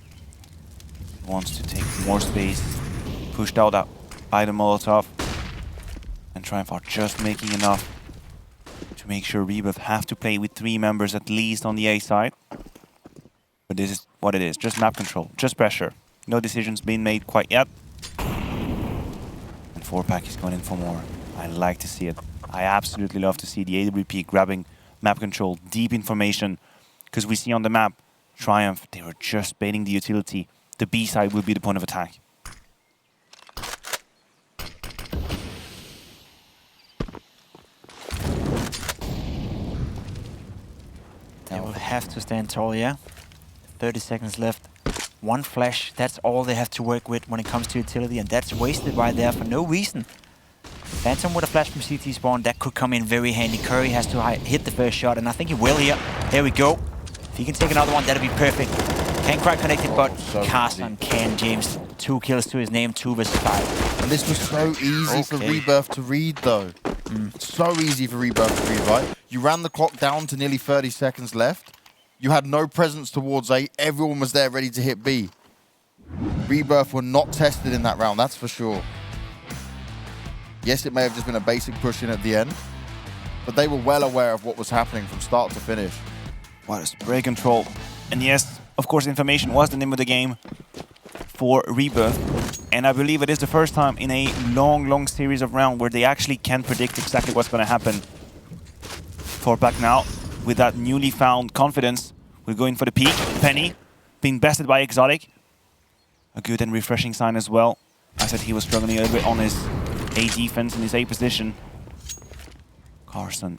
wants to take more space, pushed out by the Molotov. And Triumph are just making enough to make sure Rebirth have to play with 3 members at least on the A side. But this is what it is, just map control, just pressure. No decisions being made quite yet. And 4-pack is going in for more. I like to see it. I absolutely love to see the AWP grabbing map control, deep information. Because we see on the map, Triumph, they were just baiting the utility. The B side will be the point of attack. They will have to stand tall, yeah. 30 seconds left. 1 flash, that's all they have to work with when it comes to utility, and that's wasted right there for no reason. Phantom with a flash from CT spawn, that could come in very handy. Curry has to hit the first shot, and I think he will here. There we go. If he can take another one, that'll be perfect. Can't quite connect it, but Carson can, James. 2 kills to his name, 2 versus 5. And this was so easy for Rebirth to read, though. So easy for Rebirth to read, right? You ran the clock down to nearly 30 seconds left. You had no presence towards A. Everyone was there ready to hit B. Rebirth were not tested in that round, that's for sure. Yes, it may have just been a basic push in at the end, but they were well aware of what was happening from start to finish. What a spray control. And yes, of course, information was the name of the game for Rebirth. And I believe it is the first time in a long series of rounds where they actually can predict exactly what's going to happen. 4-pack now, with that newly found confidence, we're going for the peak. Penny being bested by Exotic. A good and refreshing sign as well. I said he was struggling a little bit on his A defense in his A position. Carson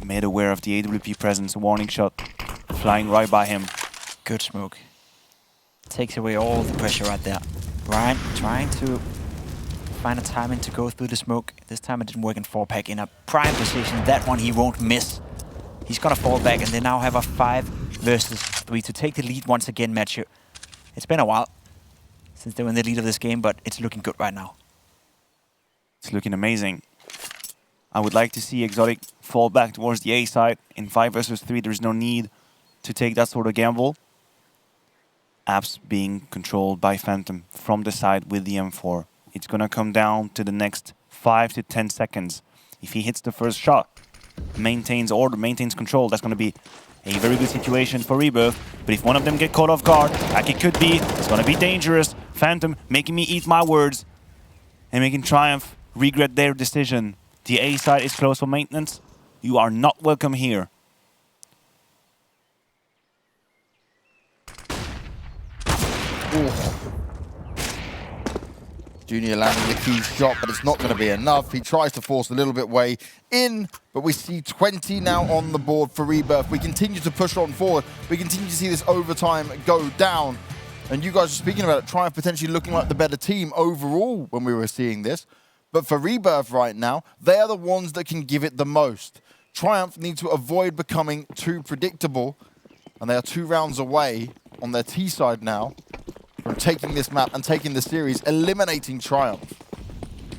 made aware of the AWP presence, warning shot flying right by him. Good smoke. Takes away all the pressure right there. Ryan trying to find a timing to go through the smoke. This time it didn't work in 4-pack in a prime position. That one he won't miss. He's gonna fall back and they now have a 5 versus 3 to take the lead once again, Matthew. It's been a while since they were in the lead of this game, but it's looking good right now. It's looking amazing. I would like to see Exotic fall back towards the A side. In 5 versus 3, there's no need to take that sort of gamble. Apps being controlled by Phantom from the side with the M4. It's gonna come down to the next 5 to 10 seconds. If he hits the first shot, maintains order, maintains control, that's gonna be a very good situation for Rebirth. But if one of them get caught off guard, like it could be, it's gonna be dangerous. Phantom making me eat my words and making Triumph regret their decision. The A side is closed for maintenance. You are not welcome here. Ooh. Junior landing the key shot, but it's not going to be enough. He tries to force a little bit way in, but we see 20 now on the board for Rebirth. We continue to push on forward. We continue to see this overtime go down. And you guys are speaking about it, Triumph potentially looking like the better team overall when we were seeing this. But for Rebirth right now, they are the ones that can give it the most. Triumph need to avoid becoming too predictable, and they are 2 rounds away on their T side now from taking this map and taking the series, eliminating Triumph.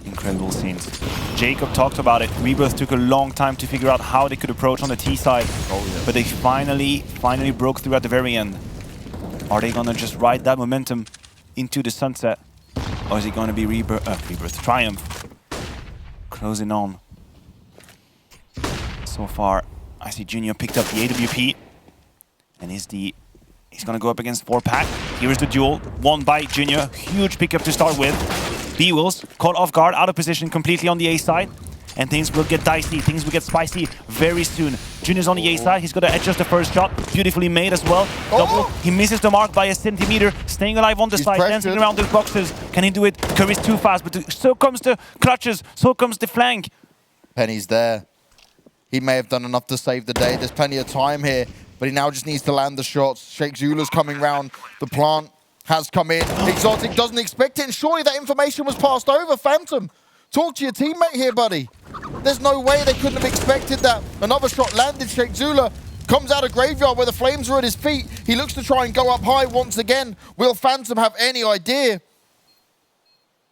Incredible scenes. Jacob talked about it. Rebirth took a long time to figure out how they could approach on the T side. Oh, yeah. But they finally broke through at the very end. Are they gonna just ride that momentum into the sunset? Or is it gonna be Rebirth, Triumph closing on? So far, I see Junior picked up the AWP. And he's gonna go up against 4-pack. Here is the duel, won by Junior. Huge pickup to start with. B-Wills caught off guard, out of position completely on the A side. And things will get dicey, things will get spicy very soon. Junior's on the A side, he's got to adjust the first shot. Beautifully made as well. Double, he misses the mark by a centimeter. Staying alive on the side, dancing around those boxes. Can he do it? Curry's too fast, but so comes the clutches, so comes the flank. Penny's there. He may have done enough to save the day. There's plenty of time here, but he now just needs to land the shots. Sheikh Zula's coming round. The plant has come in. Exotic doesn't expect it, and surely that information was passed over. Phantom, talk to your teammate here, buddy. There's no way they couldn't have expected that. Another shot landed. Sheikh Zula comes out of graveyard where the flames are at his feet. He looks to try and go up high once again. Will Phantom have any idea?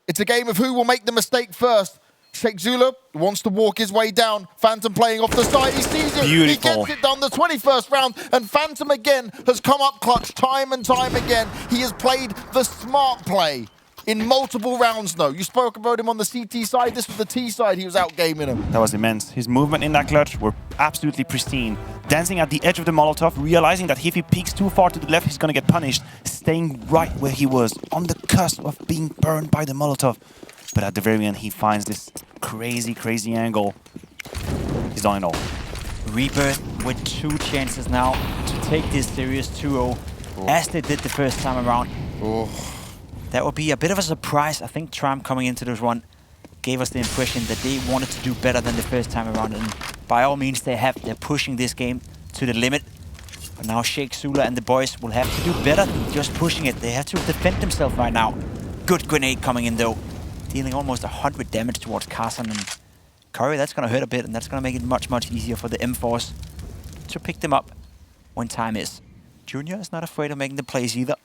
It's a game of who will make the mistake first. Sheikh Zula wants to walk his way down. Phantom playing off the side. He sees it. Beautiful. He gets it done. The 21st round. And Phantom again has come up clutch time and time again. He has played the smart play in multiple rounds now. You spoke about him on the CT side. This was the T side. He was outgaming him. That was immense. His movement in that clutch were absolutely pristine. Dancing at the edge of the Molotov, realizing that if he peeks too far to the left, he's going to get punished. Staying right where he was, on the cusp of being burned by the Molotov. But at the very end, he finds this crazy, crazy angle. He's done it all. Rebirth with 2 chances now to take this series 2-0, as they did the first time around. That would be a bit of a surprise. I think Triumph coming into this one gave us the impression that they wanted to do better than the first time around. And by all means, they have. They're pushing this game to the limit. But now Sheikh Zula and the boys will have to do better than just pushing it. They have to defend themselves right now. Good grenade coming in, though. Dealing almost 100 damage towards Carson and Curry. That's going to hurt a bit, and that's going to make it much, much easier for the M4s to pick them up when time is. Junior is not afraid of making the plays either.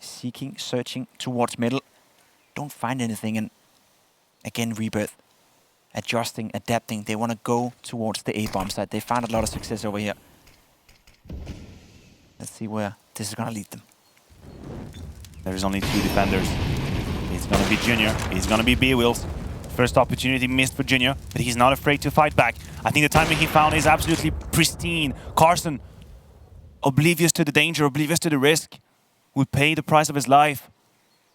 Seeking, searching towards middle. Don't find anything, and again, Rebirth. Adjusting, adapting. They want to go towards the A-bomb side. They found a lot of success over here. Let's see where this is going to lead them. There's only 2 defenders. It's going to be Junior. He's going to be B-Wills. First opportunity missed for Junior, but he's not afraid to fight back. I think the timing he found is absolutely pristine. Carson, oblivious to the danger, oblivious to the risk, would pay the price of his life.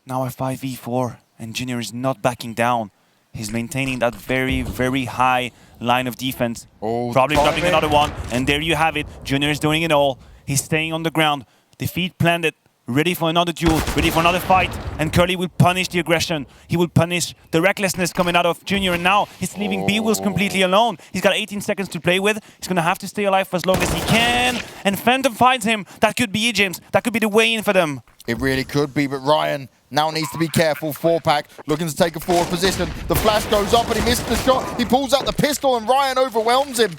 Now a 5v4, and Junior is not backing down. He's maintaining that very, very high line of defense. Probably dropping another one, and there you have it. Junior is doing it all. He's staying on the ground. The feet planted, ready for another duel, ready for another fight. And Curly will punish the aggression. He will punish the recklessness coming out of Junior. And now he's leaving B-Wills completely alone. He's got 18 seconds to play with. He's going to have to stay alive for as long as he can. And Phantom finds him. That could be it, James. That could be the way in for them. It really could be, but Ryan now needs to be careful. 4-pack looking to take a forward position. The flash goes up and he misses the shot. He pulls out the pistol and Ryan overwhelms him.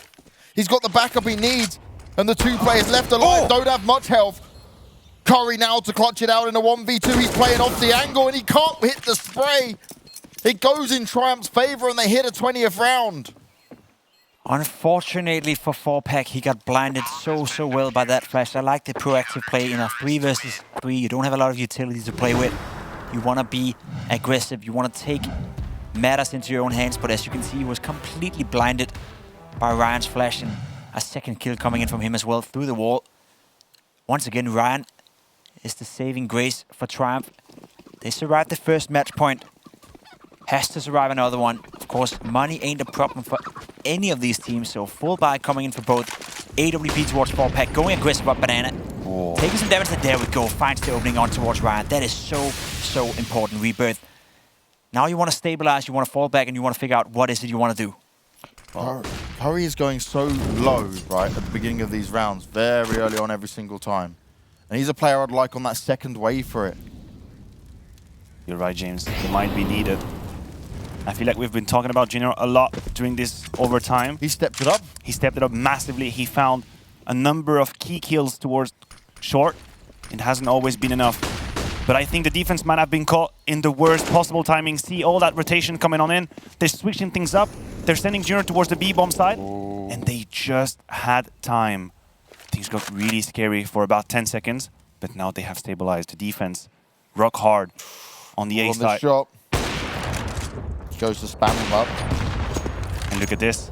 He's got the backup he needs. And the 2 players left alive don't have much health. Curry now to clutch it out in a 1v2. He's playing off the angle and he can't hit the spray. It goes in Triumph's favor and they hit a 20th round. Unfortunately for 4-pack, he got blinded so well by that flash. I like the proactive play in a 3 versus 3. You don't have a lot of utility to play with. You want to be aggressive. You want to take matters into your own hands. But as you can see, he was completely blinded by Ryan's flash. And a second kill coming in from him as well through the wall. Once again, Ryan is the saving grace for Triumph. They survived the first match point. Has to survive another one. Of course, money ain't a problem for any of these teams. So full buy coming in for both. AWP towards 4-pack, going aggressive up Banana. Taking some damage, and there we go. Finds the opening on towards Ryan. That is so important, Rebirth. Now you want to stabilize, you want to fall back, and you want to figure out what is it you want to do. Curry is going so low, right, at the beginning of these rounds, very early on every single time. And he's a player I'd like on that second wave for it. You're right, James. He might be needed. I feel like we've been talking about Junior a lot during this overtime. He stepped it up. He stepped it up massively. He found a number of key kills towards short. It hasn't always been enough. But I think the defense might have been caught in the worst possible timing. See all that rotation coming on in. They're switching things up. They're sending Junior towards the B-bomb side. And they just had time. Things got really scary for about 10 seconds. But now they have stabilized the defense. Rock hard on the A side. Shot. Goes to spam him up. And look at this.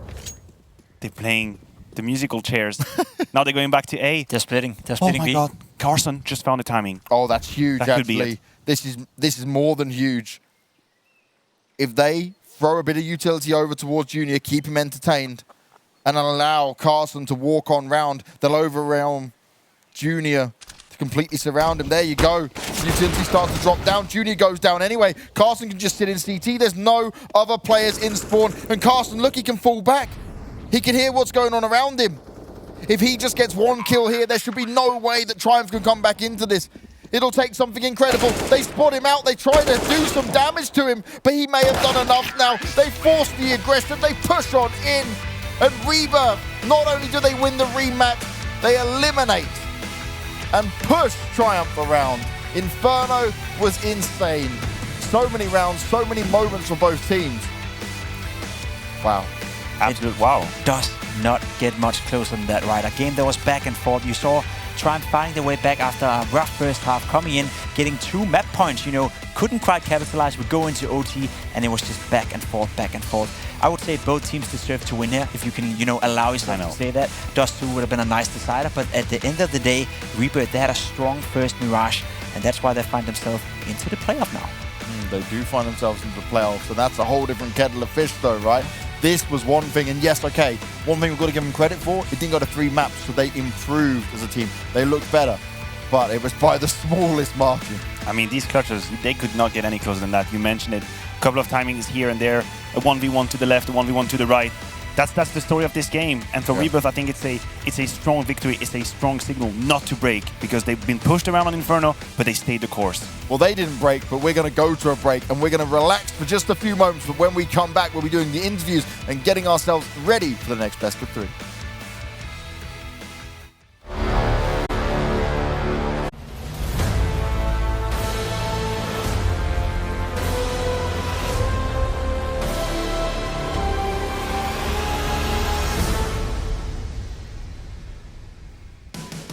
They're playing the musical chairs. Now they're going back to A. They're splitting. They're Oh splitting my B. god. Carson just found the timing. Oh, that's huge, That could be actually. it. This is more than huge. If they throw a bit of utility over towards Junior, keep him entertained, and allow Carson to walk on round, they'll overwhelm Junior to completely surround him. There you go. Utility starts to drop down. Junior goes down anyway. Carson can just sit in CT. There's no other players in spawn. And Carson, look, he can fall back. He can hear what's going on around him. If he just gets one kill here, there should be no way that Triumph can come back into this. It'll take something incredible. They spot him out. They try to do some damage to him, but he may have done enough now. They force the aggression. They push on in. And Rebirth, not only do they win the rematch, they eliminate and push Triumph around. Inferno was insane. So many rounds, so many moments for both teams. Wow. Absolute wow. Does not get much closer than that, right? A game that was back and forth. You saw Triumph finding their way back after a rough first half, coming in, getting 2 map points, you know, couldn't quite capitalize, would go into OT, and it was just back and forth, back and forth. I would say both teams deserve to win here, if you can, you know, allow yourself to say that. Dust 2 would have been a nice decider, but at the end of the day, Rebirth, they had a strong first Mirage, and that's why they find themselves into the playoff now. They do find themselves into the playoffs, so that's a whole different kettle of fish though, right? This was one thing, and yes, okay, one thing we've got to give them credit for, it didn't go to 3 maps, so they improved as a team. They looked better, but it was by the smallest margin. I mean, these clutches, they could not get any closer than that. You mentioned it. A couple of timings here and there, a 1v1 to the left, a 1v1 to the right. That's the story of this game. And for Rebirth, I think it's a strong victory. It's a strong signal not to break, because they've been pushed around on Inferno, but they stayed the course. Well, they didn't break, but we're going to go to a break, and we're going to relax for just a few moments. But when we come back, we'll be doing the interviews and getting ourselves ready for the next best of 3.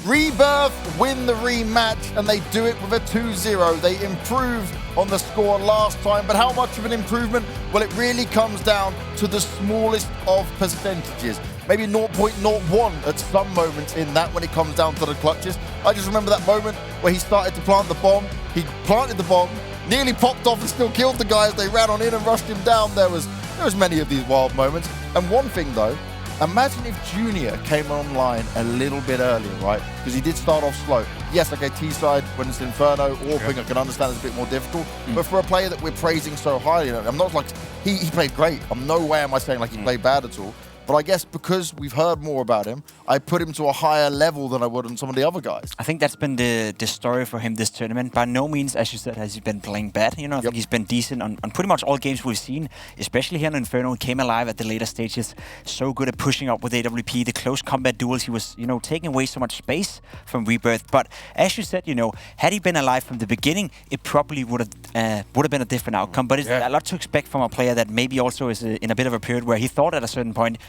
Rebirth win the rematch, and they do it with a 2-0. They improved on the score last time, but how much of an improvement? Well, it really comes down to the smallest of percentages. Maybe 0.01 at some moments in that when it comes down to the clutches. I just remember that moment where he started to plant the bomb. He planted the bomb, nearly popped off and still killed the guy as they ran on in and rushed him down. There was many of these wild moments. And one thing though, Imagine if Junior came online a little bit earlier, right? Because he did start off slow. Yes, okay, T-side when it's Inferno, Orping, I can understand it's a bit more difficult. But for a player that we're praising so highly, I'm not like, he played great. No way am I saying like he played bad at all. But I guess because we've heard more about him, I put him to a higher level than I would on some of the other guys. I think that's been the story for him this tournament. By no means, as you said, has he been playing bad. You know, I think he's been decent on pretty much all games we've seen, especially here in Inferno. He came alive at the later stages. So good at pushing up with AWP. The close combat duels, he was, you know, taking away so much space from Rebirth. But as you said, you know, had he been alive from the beginning, it probably would have been a different outcome. But it's a lot to expect from a player that maybe also is in a bit of a period where he thought at a certain point,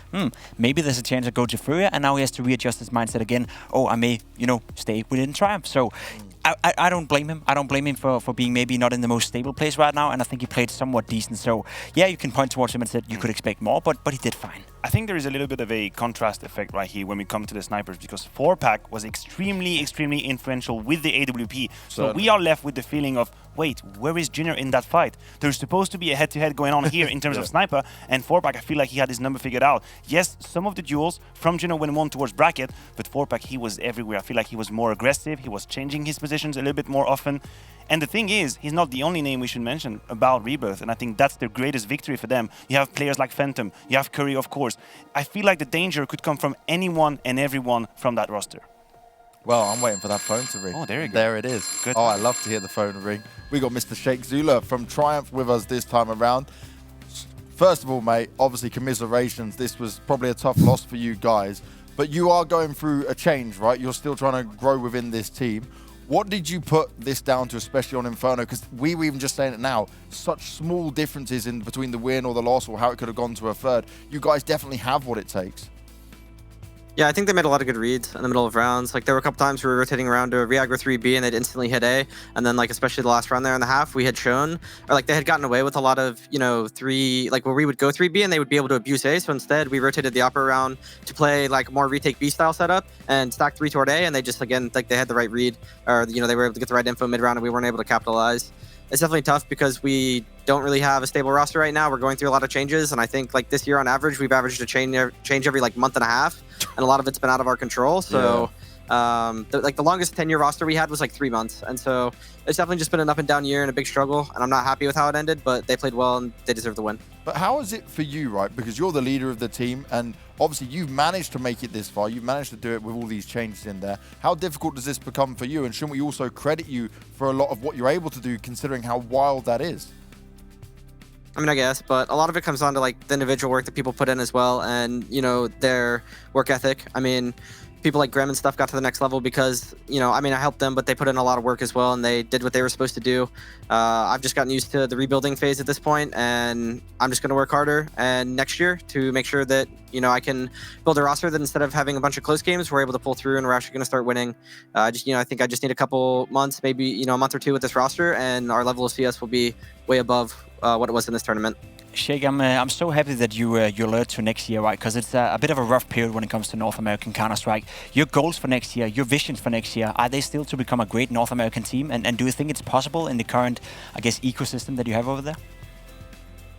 maybe there's a chance to go to Furia, and now he has to readjust his mindset again. Oh, I may, you know, stay within Triumph. So I don't blame him. I don't blame him for being maybe not in the most stable place right now, and I think he played somewhat decent. So yeah, you can point towards him and say you could expect more, but he did fine. I think there is a little bit of a contrast effect right here when we come to the snipers, because 4-Pack was extremely influential with the AWP. So we are left with the feeling of, wait, where is Junior in that fight? There's supposed to be a head-to-head going on here in terms of sniper, and 4-Pack, I feel like he had his number figured out. Yes, some of the duels from Junior went on towards bracket, but 4-Pack, he was everywhere. I feel like he was more aggressive, he was changing his positions a little bit more often. And the thing is, he's not the only name we should mention about Rebirth, and I think that's the greatest victory for them. You have players like Phantom, you have Curry, of course. I feel like the danger could come from anyone and everyone from that roster. Well, I'm waiting for that phone to ring. Oh, there you go. There it is. Good. Oh, I love to hear the phone ring. We got Mr. Sheikh Zula from Triumph with us this time around. First of all, mate, obviously commiserations. This was probably a tough loss for you guys, but you are going through a change, right? You're still trying to grow within this team. What did you put this down to, especially on Inferno? Because we were even just saying it now, such small differences in between the win or the loss or how it could have gone to a third. You guys definitely have what it takes. Yeah, I think they made a lot of good reads in the middle of rounds. Like, there were a couple times we were rotating around to Reagro 3B and they'd instantly hit A. And then, like, especially the last round there in the half, we had shown, or like, they had gotten away with a lot of, you know, where we would go 3B and they would be able to abuse A. So instead, we rotated the upper round to play, like, more retake B style setup and stack 3 toward A. And they just, again, like, they had the right read, or, you know, they were able to get the right info mid round and we weren't able to capitalize. It's definitely tough because we don't really have a stable roster right now. We're going through a lot of changes, and I think like this year on average, we've averaged a change every like month and a half, and a lot of it's been out of our control. So, the longest 10-year roster we had was like 3 months, and so it's definitely just been an up and down year and a big struggle. And I'm not happy with how it ended, but they played well and they deserve the win. But how is it for you, right? Because you're the leader of the team, and obviously you've managed to make it this far. You've managed to do it with all these changes in there. How difficult does this become for you? And shouldn't we also credit you for a lot of what you're able to do, considering how wild that is? I mean, I guess, but a lot of it comes down to like the individual work that people put in as well, and you know, their work ethic. I mean, people like Graham and stuff got to the next level because, you know, I mean, I helped them, but they put in a lot of work as well, and they did what they were supposed to do. I've just gotten used to the rebuilding phase at this point, and I'm just going to work harder and next year to make sure that, you know, I can build a roster that instead of having a bunch of close games, we're able to pull through and we're actually going to start winning. I think I just need a couple months, maybe, you know, a month or two with this roster, and our level of CS will be way above what it was in this tournament. Sheikh, I'm so happy that you're alert to next year, right? Because it's a bit of a rough period when it comes to North American Counter-Strike. Your goals for next year, your visions for next year, are they still to become a great North American team? And do you think it's possible in the current, I guess, ecosystem that you have over there?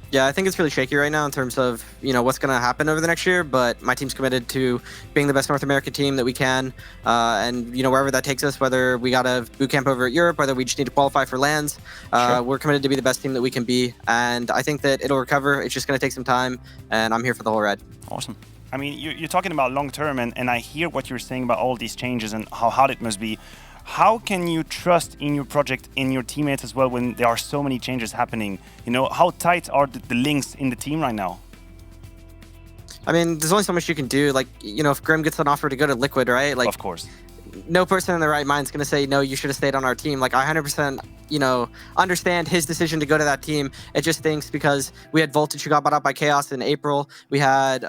Yeah, I think it's really shaky right now in terms of, you know, what's going to happen over the next year, but my team's committed to being the best North American team that we can, and, you know, wherever that takes us, whether we got a boot camp over at Europe, whether we just need to qualify for LANs, we're committed to be the best team that we can be, and I think that it'll recover. It's just going to take some time, and I'm here for the whole ride. Awesome. I mean, you're talking about long term, and I hear what you're saying about all these changes and how hard it must be. How can you trust in your project, in your teammates as well, when there are so many changes happening? You know, how tight are the links in the team right now? I mean, there's only so much you can do. Like, you know, if Grim gets an offer to go to Liquid, right? Like, of course. No person in their right mind is going to say, no, you should have stayed on our team. Like, I 100%, you know, understand his decision to go to that team. It just stinks because we had Voltage who got bought out by Chaos in April. We had,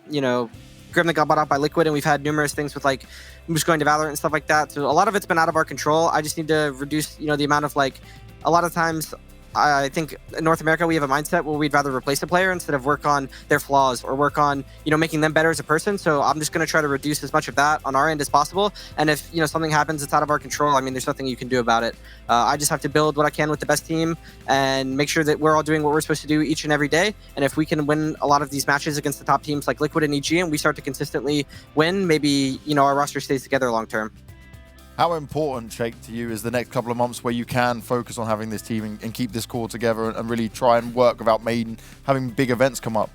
you know, Grim that got bought out by Liquid, and we've had numerous things with, like, Moose going to Valorant and stuff like that. So a lot of it's been out of our control. I just need to reduce, you know, the amount of, like, a lot of times I think in North America we have a mindset where we'd rather replace a player instead of work on their flaws or work on, making them better as a person. So I'm just going to try to reduce as much of that on our end as possible. And if, something happens that's out of our control, I mean, there's nothing you can do about it. I just have to build what I can with the best team and make sure that we're all doing what we're supposed to do each and every day. And if we can win a lot of these matches against the top teams like Liquid and EG, and we start to consistently win, maybe, our roster stays together long term. How important, Shake, to you is the next couple of months where you can focus on having this team and keep this core together and really try and work without having big events come up?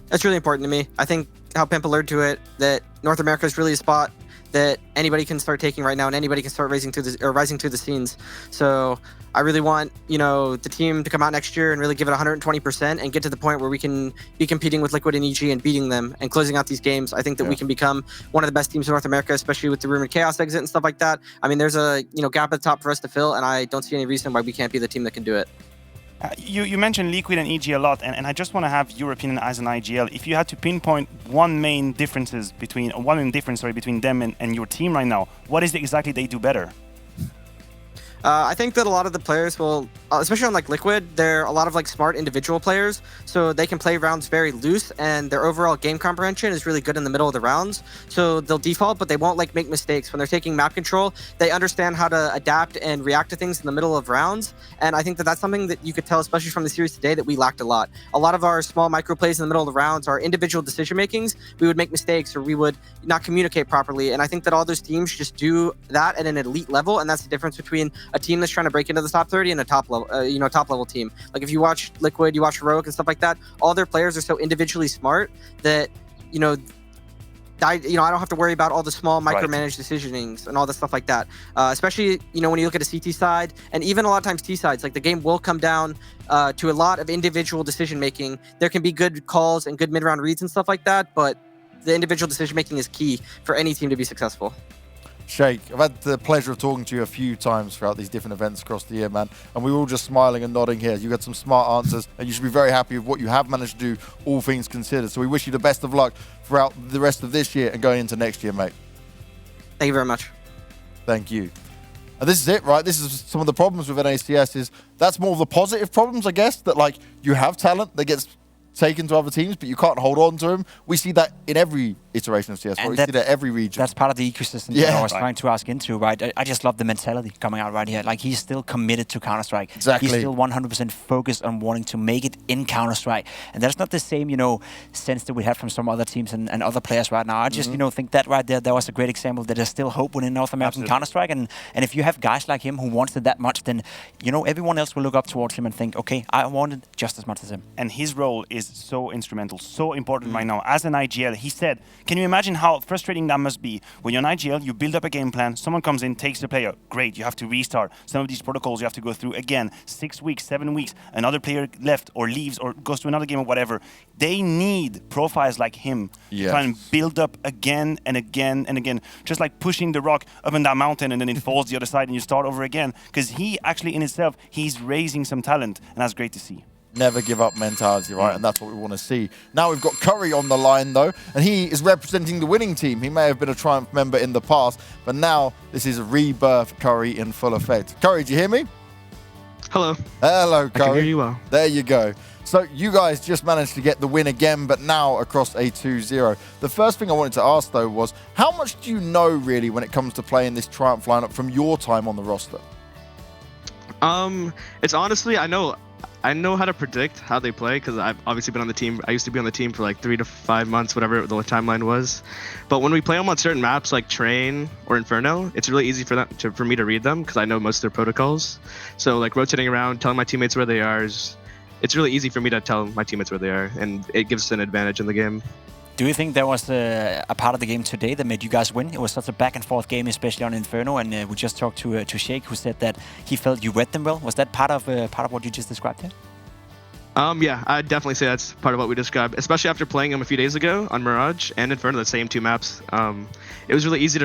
That's really important to me. I think how Pimp alerted to it, that North America is really a spot that anybody can start taking right now, and anybody can start rising through the scenes. So I really want, the team to come out next year and really give it 120% and get to the point where we can be competing with Liquid and EG and beating them and closing out these games. I think that we can become one of the best teams in North America, especially with the rumored Chaos exit and stuff like that. I mean, there's a gap at the top for us to fill, and I don't see any reason why we can't be the team that can do it. You mentioned Liquid and EG a lot, and I just want to have your opinion as an IGL. If you had to pinpoint one main difference between them and your team right now, what is it exactly they do better? I think that a lot of the players will, especially on like Liquid, they're a lot of like smart individual players, so they can play rounds very loose, and their overall game comprehension is really good in the middle of the rounds. So they'll default, but they won't like make mistakes when they're taking map control. They understand how to adapt and react to things in the middle of rounds, and I think that that's something that you could tell, especially from the series today, that we lacked a lot. A lot of our small micro plays in the middle of the rounds, our individual decision makings, we would make mistakes or we would not communicate properly, and I think that all those teams just do that at an elite level, and that's the difference between a team that's trying to break into the top 30 and a top level team. Like if you watch Liquid, you watch Heroic and stuff like that, all their players are so individually smart that I don't have to worry about all the small micromanaged decisionings and all the stuff like that. Especially when you look at a CT side, and even a lot of times T sides, like the game will come down to a lot of individual decision making. There can be good calls and good mid round reads and stuff like that, but the individual decision making is key for any team to be successful. Shake, I've had the pleasure of talking to you a few times throughout these different events across the year, man, and we were all just smiling and nodding here. You got some smart answers, and you should be very happy with what you have managed to do, all things considered. So we wish you the best of luck throughout the rest of this year and going into next year, mate. Thank you very much. Thank you. And this is it, right? This is some of the problems with NACS is that's more of the positive problems, I guess, that like you have talent that gets taken to other teams, but you can't hold on to them. We see that in every iteration of CS4. We see that every region. That's part of the ecosystem that I was trying to ask into, right? I just love the mentality coming out right here. Like, he's still committed to Counter-Strike. Exactly. He's still 100% focused on wanting to make it in Counter-Strike. And that's not the same, sense that we have from some other teams and other players right now. I just, think that right there, that was a great example that there's still hope within North American Counter-Strike. And if you have guys like him who wants it that much, then, everyone else will look up towards him and think, okay, I want it just as much as him. And his role is so instrumental, so important right now. As an IGL, he said, can you imagine how frustrating that must be? When you're an IGL, you build up a game plan, someone comes in, takes the player, great, you have to restart. Some of these protocols you have to go through again, 6 weeks, 7 weeks, another player left or leaves or goes to another game or whatever. They need profiles like him to try and build up again and again and again, just like pushing the rock up and down mountain and then it falls the other side and you start over again. Because he actually in himself, he's raising some talent, and that's great to see. Never give up mentality, right? And that's what we want to see. Now we've got Curry on the line, though, and he is representing the winning team. He may have been a Triumph member in the past, but now this is Rebirth Curry in full effect. Curry, do you hear me? Hello. Hello, Curry. I can hear you well. There you go. So you guys just managed to get the win again, but now across a 2-0. The first thing I wanted to ask, though, was how much do you know, really, when it comes to playing this Triumph lineup from your time on the roster? It's honestly, I know how to predict how they play because I've obviously been on the team. I used to be on the team for like 3 to 5 months, whatever the timeline was. But when we play them on certain maps like Train or Inferno, it's really easy for me to read them because I know most of their protocols. So like rotating around, telling my teammates where they are, it's really easy for me to tell my teammates where they are, and it gives us an advantage in the game. Do you think there was a part of the game today that made you guys win? It was such a back and forth game, especially on Inferno, and we just talked to Shake, who said that he felt you read them well. Was that part of what you just described here? Yeah, I'd definitely say that's part of what we described, especially after playing them a few days ago on Mirage and Inferno, the same 2 maps. It was really easy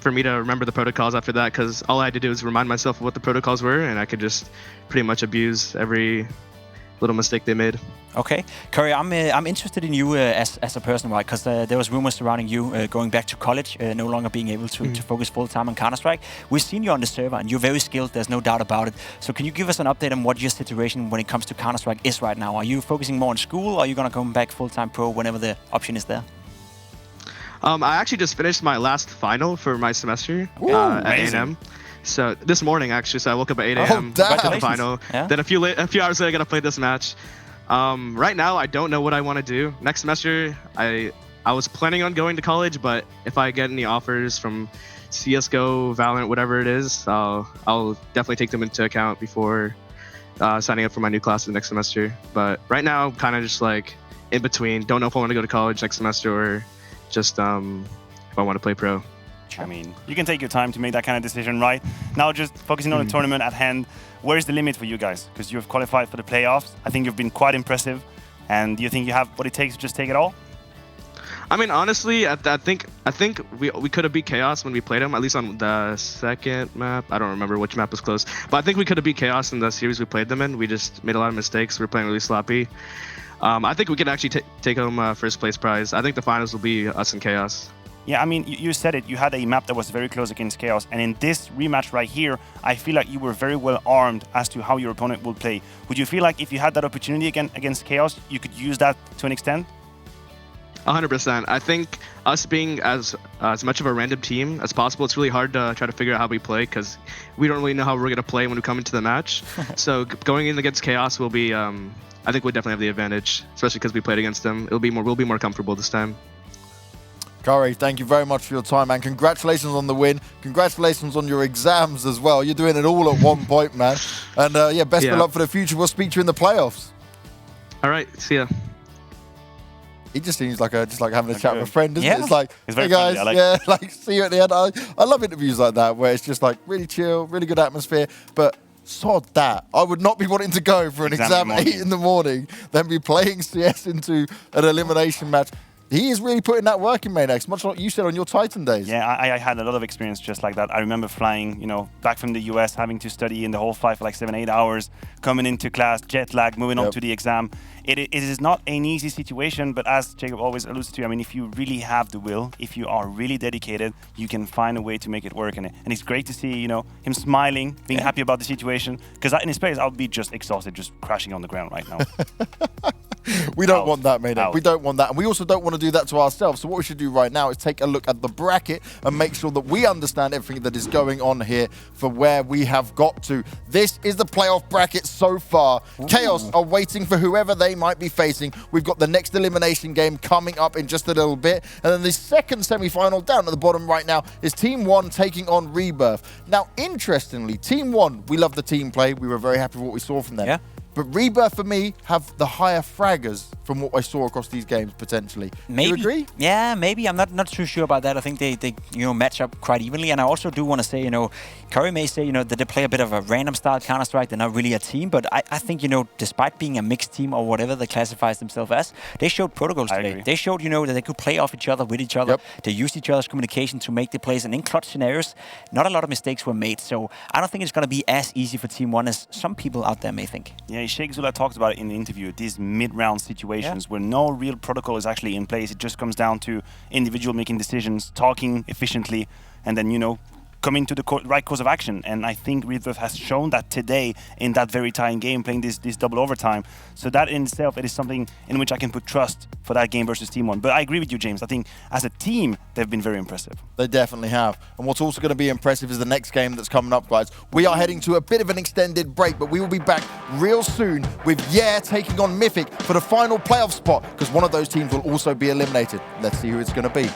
for me to remember the protocols after that because all I had to do was remind myself of what the protocols were, and I could just pretty much abuse every little mistake they made. Okay, Curry, I'm interested in you as a person, right? Because there was rumors surrounding you going back to college, no longer being able to focus full time on Counter-Strike. We've seen you on the server, and you're very skilled. There's no doubt about it. So can you give us an update on what your situation when it comes to Counter-Strike is right now? Are you focusing more on school, or are you gonna come back full time pro whenever the option is there? I actually just finished my last final for my semester at A&M. So this morning, actually, so I woke up at 8 a.m. damn. Went to the final. Yeah. Then a few hours later, I got to play this match. Right now, I don't know what I want to do. Next semester, I was planning on going to college, but if I get any offers from CSGO, Valorant, whatever it is, I'll definitely take them into account before signing up for my new classes next semester. But right now, kind of just like in between. Don't know if I want to go to college next semester or just if I want to play pro. I mean, you can take your time to make that kind of decision, right? Now just focusing on the tournament at hand, where's the limit for you guys? Because you've qualified for the playoffs. I think you've been quite impressive. And do you think you have what it takes to just take it all? I mean, honestly, I think we could have beat Chaos when we played them, at least on the second map. I don't remember which map was close. But I think we could have beat Chaos in the series we played them in. We just made a lot of mistakes. We were playing really sloppy. I think we could actually take home first place prize. I think the finals will be us and Chaos. Yeah, I mean, you said it. You had a map that was very close against Chaos. And in this rematch right here, I feel like you were very well armed as to how your opponent will play. Would you feel like if you had that opportunity again against Chaos, you could use that to an extent? 100%. I think us being as much of a random team as possible, it's really hard to try to figure out how we play because we don't really know how we're going to play when we come into the match. So going in against Chaos will be, I think we'll definitely have the advantage, especially because we played against them. We'll be more comfortable this time. Curry, thank you very much for your time, man. Congratulations on the win. Congratulations on your exams as well. You're doing it all at one point, man. And yeah, best of luck for the future. We'll speak to you in the playoffs. All right, see ya. He just seems like having a chat with a friend, doesn't it? It's like, He's hey very guys, friendly. I like like see you at the end. I love interviews like that where it's just like really chill, really good atmosphere. But sod that. I would not be wanting to go for an exam at 8 in the morning, then be playing CS into an elimination match. He is really putting that work in, Maynex, much like you said on your Titan days. Yeah, I had a lot of experience just like that. I remember flying, back from the US, having to study in the whole flight for like 7-8 hours, coming into class, jet lag, moving on to the exam. It is not an easy situation, but as Jacob always alludes to, I mean, if you really have the will, if you are really dedicated, you can find a way to make it work. And it's great to see, him smiling, being happy about the situation. Because in his place, I would be just exhausted, just crashing on the ground right now. We don't want that, Maynex. We don't want that. And we also don't want to do that to ourselves. So what we should do right now is take a look at the bracket and make sure that we understand everything that is going on here for where we have got to. This is the playoff bracket so far. Ooh. Chaos are waiting for whoever they might be facing. We've got the next elimination game coming up in just a little bit. And then the second semi-final down at the bottom right now is Team 1 taking on Rebirth. Now, interestingly, Team 1, we love the team play. We were very happy with what we saw from them. Yeah. But Rebirth, for me, have the higher fraggers from what I saw across these games, potentially. Maybe. Do you agree? Yeah, maybe. I'm not too sure about that. I think they match up quite evenly. And I also do want to say, Curry may say, that they play a bit of a random style Counter-Strike. They're not really a team. But I think, despite being a mixed team or whatever they classify themselves as, they showed protocols today. Agree. They showed, that they could play off each other, with each other. Yep. They used each other's communication to make the plays. And in clutch scenarios, not a lot of mistakes were made. So I don't think it's going to be as easy for Team 1 as some people out there may think. Yeah, Sheikh Zula talked about it in the interview, these mid-round situations where no real protocol is actually in place. It just comes down to individual making decisions, talking efficiently, and then, coming to the right course of action. And I think Rebirth has shown that today in that very tying game, playing this double overtime. So that in itself, it is something in which I can put trust for that game versus Team 1. But I agree with you, James. I think as a team, they've been very impressive. They definitely have. And what's also going to be impressive is the next game that's coming up, guys. We are heading to a bit of an extended break, but we will be back real soon with taking on Mythic for the final playoff spot, because one of those teams will also be eliminated. Let's see who it's going to be.